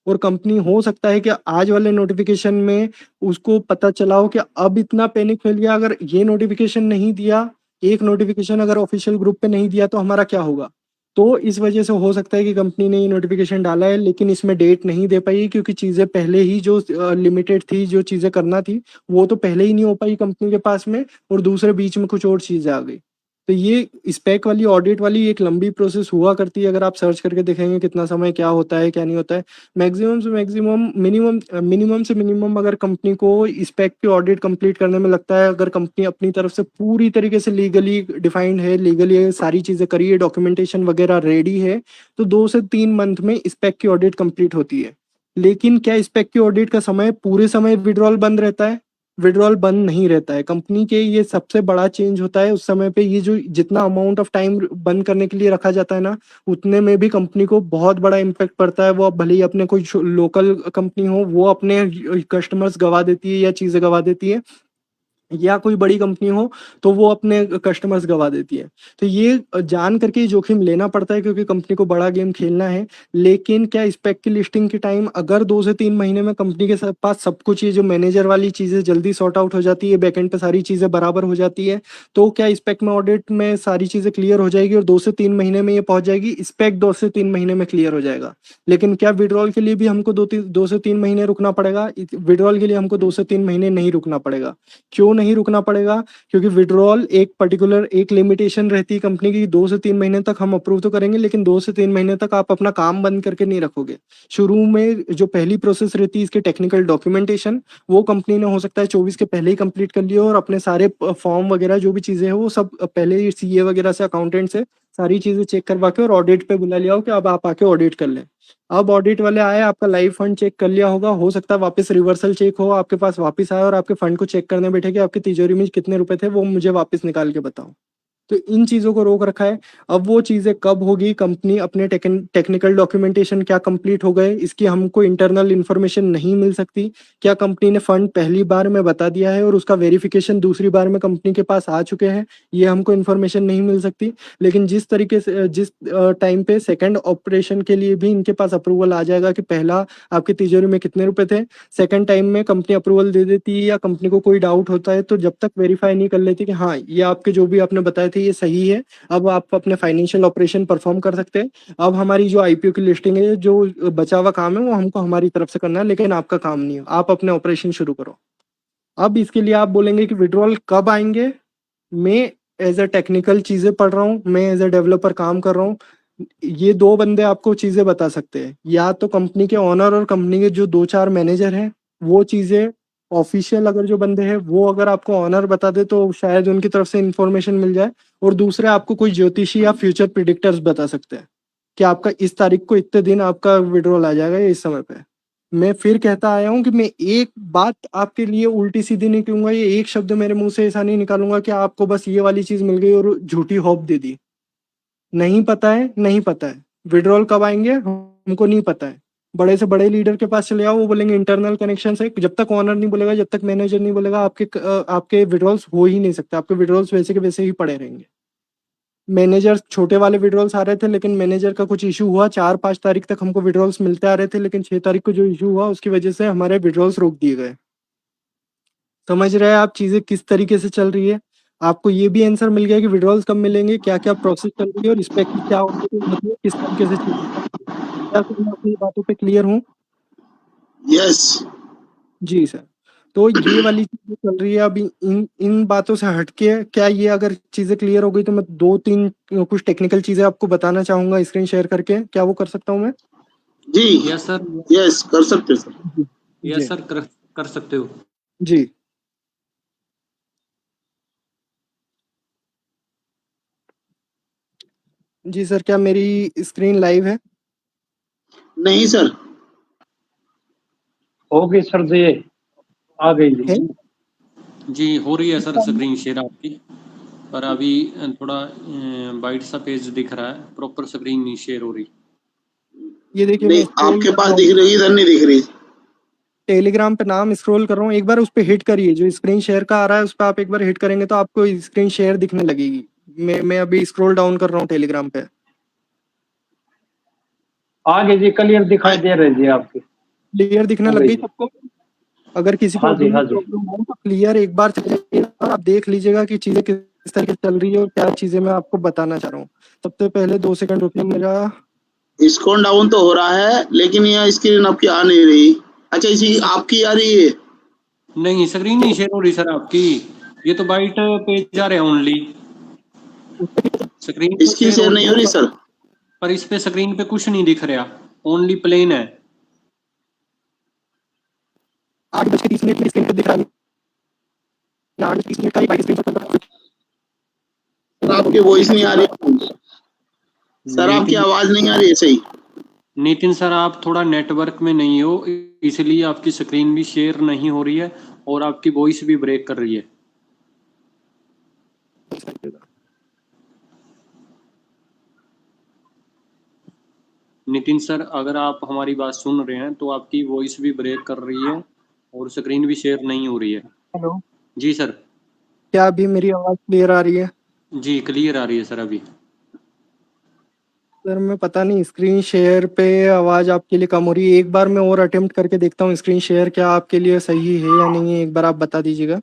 और कंपनी हो सकता है कि आज वाले नोटिफिकेशन में उसको पता चला हो कि अब इतना पैनिक फैल गया, अगर ये नोटिफिकेशन नहीं दिया, एक नोटिफिकेशन अगर ऑफिशियल ग्रुप पे नहीं दिया तो हमारा क्या होगा। तो इस वजह से हो सकता है कि कंपनी ने ये नोटिफिकेशन डाला है, लेकिन इसमें डेट नहीं दे पाई, क्योंकि चीज़ें पहले ही जो लिमिटेड थी, जो चीज़ें करना थी वो तो पहले ही नहीं हो पाई कंपनी के पास में, और दूसरे बीच में कुछ और चीज़ें आ गई। तो ये स्पेक वाली ऑडिट वाली एक लंबी प्रोसेस हुआ करती है, अगर आप सर्च करके देखेंगे कितना समय क्या होता है क्या नहीं होता है। मैक्सिमम से मैक्सिमम, मिनिमम से मिनिमम अगर कंपनी को स्पेक की ऑडिट कंप्लीट करने में लगता है, अगर कंपनी अपनी तरफ से पूरी तरीके से लीगली डिफाइंड है, लीगली सारी चीज़ें करी है, डॉक्यूमेंटेशन वगैरह रेडी है, तो 2 से 3 मंथ में स्पेक की ऑडिट कंप्लीट होती है। लेकिन क्या स्पेक की ऑडिट का समय पूरे समय विड्रॉल बंद रहता है? विड्रॉल बंद नहीं रहता है। कंपनी के ये सबसे बड़ा चेंज होता है उस समय पे, ये जो जितना अमाउंट ऑफ टाइम बंद करने के लिए रखा जाता है ना, उतने में भी कंपनी को बहुत बड़ा इम्पैक्ट पड़ता है। वो अब भले ही अपने कोई लोकल कंपनी हो, वो अपने कस्टमर्स गवा देती है या चीजें गवा देती है, या कोई बड़ी कंपनी हो तो वो अपने कस्टमर्स गवा देती है। तो ये जान करके ये जोखिम लेना पड़ता है, क्योंकि कंपनी को बड़ा गेम खेलना है। लेकिन क्या स्पेक की लिस्टिंग के टाइम अगर 2 से 3 महीने में कंपनी के पास सब कुछ, ये जो मैनेजर वाली चीजें जल्दी सॉर्ट आउट हो जाती है, बैकएंड पे सारी चीजें बराबर हो जाती है, तो क्या स्पेक में ऑडिट में सारी चीजें क्लियर हो जाएगी और 2 से 3 महीने में ये पहुंच जाएगी, स्पेक 2 से 3 महीने में क्लियर हो जाएगा। लेकिन क्या विड्रॉल के लिए भी हमको 2 से 3 महीने रुकना पड़ेगा? विड्रॉल के लिए हमको 2 से 3 महीने नहीं रुकना पड़ेगा। क्यों नहीं रुकना पड़ेगा? क्योंकि विड्रॉल एक पर्टिकुलर एक लिमिटेशन रहती है कंपनी की, 2 से 3 महीने तक हम अप्रूव तो करेंगे, लेकिन 2 से 3 महीने तक आप अपना काम बंद करके नहीं रखोगे। शुरू में जो पहली प्रोसेस रहती है इसके टेक्निकल डॉक्यूमेंटेशन, वो कंपनी ने हो सकता है 24 के पहले ही कंप्लीट कर लिया, और अपने सारे फॉर्म वगैरह जो भी चीजें हैं वो सब पहले ही सीए वगैरह से, अकाउंटेंट से सारी चीजें चेक करवा के और ऑडिट पे बुला लिया हो कि अब आप आके ऑडिट कर लें। अब ऑडिट वाले आए, आपका लाइव फंड चेक कर लिया होगा, हो सकता है वापस रिवर्सल चेक हो आपके पास वापस आए, और आपके फंड को चेक करने बैठे कि आपकी तिजोरी में कितने रुपए थे, वो मुझे वापस निकाल के बताओ। तो इन चीजों को रोक रखा है। अब वो चीजें कब होगी, कंपनी अपने टेक्निकल डॉक्यूमेंटेशन क्या कंप्लीट हो गए, इसकी हमको इंटरनल इन्फॉर्मेशन नहीं मिल सकती। क्या कंपनी ने फंड पहली बार में बता दिया है और उसका वेरिफिकेशन दूसरी बार में कंपनी के पास आ चुके हैं, ये हमको इन्फॉर्मेशन नहीं मिल सकती। लेकिन जिस तरीके से जिस टाइम पे सेकंड ऑपरेशन के लिए भी इनके पास अप्रूवल आ जाएगा कि पहला आपकी तिजोरी में कितने रुपए थे, सेकंड टाइम में कंपनी अप्रूवल दे देती है, या कंपनी को कोई डाउट होता है तो जब तक वेरीफाई नहीं कर लेती कि हाँ ये आपके जो भी आपने बताए थे ये सही है, अब आप अपने फाइनेंशियल ऑपरेशन परफॉर्म कर सकते हैं। अब हमारी जो आईपीओ की लिस्टिंग है, जो बचा हुआ काम है वो हमको हमारी तरफ से करना है, लेकिन आपका काम नहीं है, आप अपने ऑपरेशन शुरू करो। अब इसके लिए आप बोलेंगे कि विड्रॉल कब आएंगे? मैं एज अ टेक्निकल चीजें पढ़ रहा हूँ, मैं एज अ डेवलपर काम कर रहा हूँ। ये दो बंदे आपको चीजें बता सकते हैं, या तो कंपनी के ओनर और कंपनी के जो 2-4 मैनेजर हैं, वो चीजें ऑफिशियल अगर जो बंदे हैं वो अगर आपको ऑनर बता दे तो शायद उनकी तरफ से इंफॉर्मेशन मिल जाए, और दूसरे आपको कोई ज्योतिषी या फ्यूचर प्रिडिक्टर्स बता सकते हैं कि आपका इस तारीख को इतने दिन आपका विड्रॉल आ जाएगा इस समय पे। मैं फिर कहता आया हूँ कि मैं एक बात आपके लिए उल्टी सीधी नहीं कहूंगा, ये एक शब्द मेरे मुंह से ऐसा नहीं निकालूंगा कि आपको बस ये वाली चीज मिल गई और झूठी होप दे दी। नहीं पता है, नहीं पता है। विड्रॉल कब आएंगे हमको नहीं पता है। बड़े से बड़े लीडर के पास चले जाओ, वो बोलेंगे इंटरनल कनेक्शन है। जब तक ऑनर नहीं बोलेगा, जब तक मैनेजर नहीं बोलेगा, आपके विड्रॉल्स हो ही नहीं सकते। आपके विड्रॉल्स वैसे के वैसे ही पड़े रहेंगे। मैनेजर छोटे वाले विड्रॉल्स आ रहे थे, लेकिन मैनेजर का कुछ इशू हुआ, 4-5 तारीख तक हमको विड्रॉल्स मिलते आ रहे थे, लेकिन 6 तारीख को जो इशू हुआ उसकी वजह से हमारे विड्रॉल्स रोक दिए गए। समझ रहे हैं आप चीजें किस तरीके से चल रही है? आपको ये भी आंसर मिल गया कि विड्रॉल्स कब मिलेंगे, क्या क्या प्रोसेस चल रही है और इस पे क्या होती है, किस तरीके से चीजें चल रही है। क्या सर मैं अपनी बातों पे क्लियर हूँ? यस। जी सर। तो ये वाली चीजें चल रही है अभी। इन इन बातों से हटके क्या ये अगर चीजें क्लियर हो गई तो मैं 2-3 कुछ टेक्निकल चीजें आपको बताना चाहूंगा स्क्रीन शेयर करके। क्या वो कर सकता हूँ मैं? जी यस सर। यस कर सकते हैं सर। यस सर, कर सकते हो। जी जी सर, क्या मेरी स्क्रीन लाइव है? नहीं सर। ओके सर जी, आ गई जी। है? जी हो रही है सर स्क्रीन शेयर आपकी, पर अभी थोड़ा वाइट सा पेज दिख रहा है, प्रॉपर स्क्रीन नहीं शेयर हो रही। ये देखिए नहीं मैं scroll आपके कर पास रहा हूँ। दिख रही है, इधर नहीं दिख रही। टेलीग्राम पे नाम स्क्रॉल कर रहा हूँ, एक बार उस पर हिट करिए। जो स्क्रीन शेयर का आ रहा है उस पर आप एक बार हिट करेंगे तो आपको स्क्रीन शेयर दिखने लगेगी। मैं अभी स्क्रॉल डाउन कर रहा हूँ टेलीग्राम पे। आगे जी क्लियर दिखाई दे रही जी आपकी। क्लियर दिखने हो लग गई गई जी। सबको? अगर किसी को हाँ जी, अभी भी हाँ जी। प्रॉब्लम हो तो क्लियर एक बार चलिए, आप देख लीजिएगा कि चीजें किस तरीके से चल रही है और क्या चीजें मैं आपको बताना चाह रहा हूँ। सबसे पहले 2 सेकंड रुकिए मेरा। स्क्रॉल डाउन तो हो रहा है, लेकिन यह स्क्रीन आपकी आ नहीं रही। अच्छा इसी आपकी आ रही है? नहीं स्क्रीन नहीं शेयर हो रही सर आपकी, ये तो वाइट पेज आ रहे हैं ओनली। स्क्रीन तो इसकी शेयर हो शेयर रही नहीं हो रही है, सर। पर इस पे स्क्रीन पे कुछ नहीं दिख रहा, ओनली प्लेन है। 8:30 में स्क्रीन पे दिख रहा है। 8:30 का ही वाइट स्क्रीन चल रहा है। सर आपकी वॉइस नहीं आ रही। सर आपकी आवाज नहीं आ रही है सही। नितिन सर आप थोड़ा नेटवर्क में नहीं हो, इसलिए आपकी स्क्रीन भी शेयर नहीं हो रही है और आपकी वॉइस भी ब्रेक कर रही है। नितिन सर अगर आप हमारी बात सुन रहे हैं तो आपकी वॉइस भी ब्रेक कर रही है और स्क्रीन भी शेयर नहीं हो रही है। हेलो, जी सर। क्या अभी मेरी आवाज क्लियर आ रही है? जी क्लियर आ रही है सर अभी। सर मैं पता नहीं, स्क्रीन शेयर पे आवाज आपके लिए कम हो रही है। एक बार मैं और अटेम्प्ट करके देखता हूँ स्क्रीन शेयर, क्या आपके लिए सही है या नहीं है, एक बार आप बता दीजिएगा।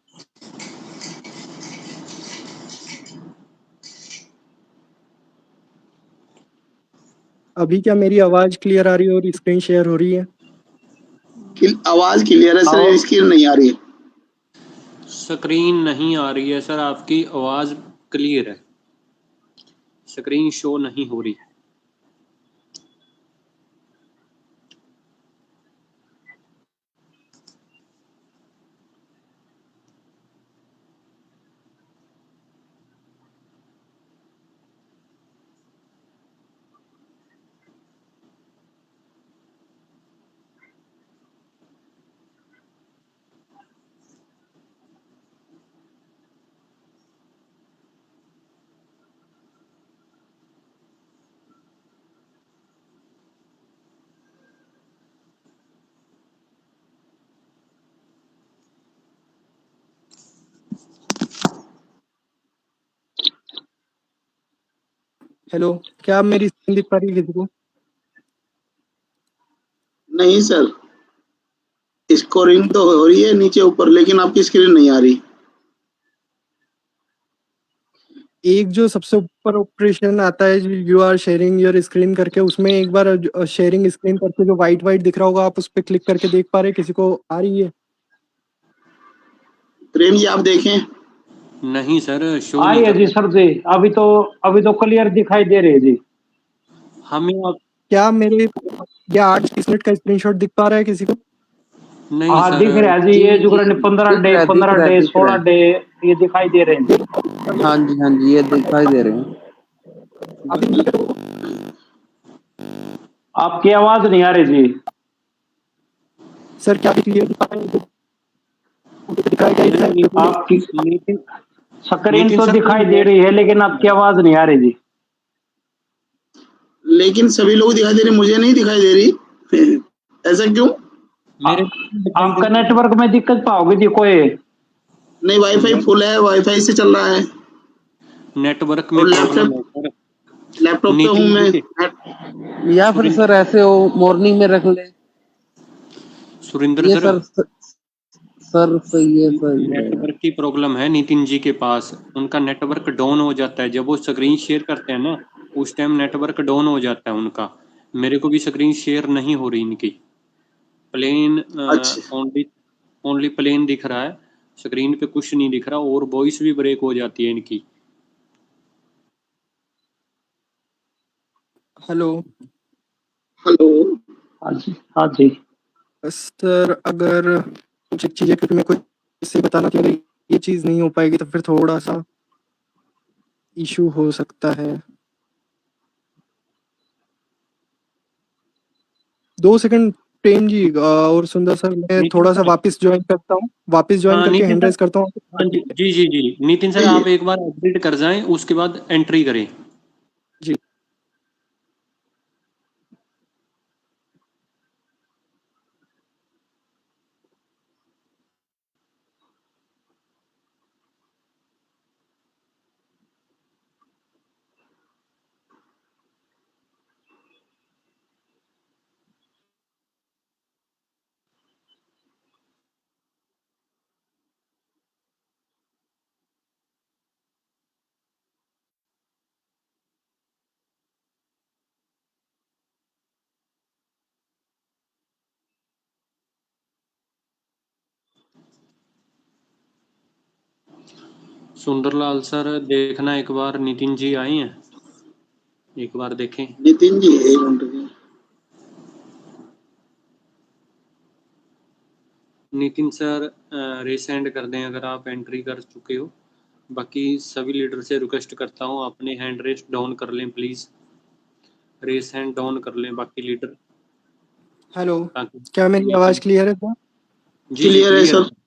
अभी क्या मेरी आवाज क्लियर आ रही है और स्क्रीन शेयर हो रही है? आवाज क्लियर है सर, स्क्रीन नहीं आ रही है। स्क्रीन नहीं आ रही है सर आपकी, आवाज क्लियर है, स्क्रीन शो नहीं हो रही। हेलो, क्या आप मेरी स्क्रीन दिख पा रही है किसी को? नहीं सर, स्कोरिंग तो हो रही है नीचे ऊपर, लेकिन आपकी स्क्रीन नहीं आ रही। एक जो सबसे ऊपर ऑपरेशन आता है, you are sharing your screen करके, उसमें एक बार शेयरिंग स्क्रीन करके जो वाइट वाइट दिख रहा होगा, आप उस पर क्लिक करके देख पा रहे हैं? किसी को आ रही है? प्रेम जी आप देखें। नहीं सर शो आ नहीं रही है कर जी सर जी, अभी तो क्लियर दिखाई दे रही है जी। हमें आप क्या मेरे ये 8-30 मिनट का स्क्रीनशॉट दिख पा रहा है किसी को? नहीं हाँ सर। दिख रहा है जी, ये जो 15 डे 16 डे ये दिखाई दे रहे हैं जी। हाँ जी ये दिखाई दे रहे हैं। आपकी आवाज नहीं आ रही जी। सर क्या क्लियर दिखा रहा है? आपकी नितिन स्क्रीन तो सर, दिखाई दे रही है लेकिन आपकी आवाज नहीं आ रही जी। लेकिन सभी लोग दिखाई दे रहे, मुझे नहीं दिखाई दे रही। ऐसा क्यों? मेरे आपका नेटवर्क में दिक्कत पाओगे जी कोई? नहीं, वाईफाई फुल है, वाईफाई से चल रहा है। नेटवर्क में और प्रॉब्लम है सर। लैपटॉप पे हूँ नितिन मैं। जी या फिर सर ऐसे हो मॉर्निंग में रख ले। सुरेंद्र ये सर, सर सही है, सही है। नेटवर्क की प्रॉब्लम है नितिन जी के पास। उनका नेटवर्क डाउन हो जाता है जब वो स्क्रीन शेयर करते हैं ना, उस टाइम नेटवर्क डाउन हो जाता है उनका। मेरे को भी स्क्रीन शेयर नहीं हो रही इनकी, प्लेन अच्छा, ओनली प्लेन दिख रहा है, स्क्रीन पे कुछ नहीं दिख रहा, और वॉइस भी ब्रेक हो जाती है इनकी। Hello hello. हाँ जी, हाँ जी। सर, अगर कुछ एक चीज़ें, क्योंकि मेरे को इससे बताना कि अगर ये चीज़ नहीं हो पाएगी तो फिर थोड़ा सा इशू हो सकता है। 2 सेकंड प्रेम जी और सुंदर सर, मैं नितिन थोड़ा सा सर, वापस ज्वाइन करता हूँ, वापस ज्वाइन हाँ करके नितिन हैंड सर, रेज करता हूँ। हाँ जी जी जी जी, नितिन सर आप एक बार अपडेट कर जाएं, उसके बाद एंट्री करें। जी। सुंदरलाल सर देखना एक बार, नितिन जी आए हैं, एक बार देखें। नितिन जी, एक मिनट रुकिए। नितिन सर रीसेंड कर दें अगर आप एंट्री कर चुके हो। बाकी सभी लीडर से रिक्वेस्ट करता हूँ अपने हैंड रेस डाउन कर लें प्लीज़, रेस हैंड डाउन कर लें बाकी लीडर, हेलो, ताकि क्या मेरी आवाज़ नितिन क्लियर है सर? जी जी क्लियर है क्लियर सर। है।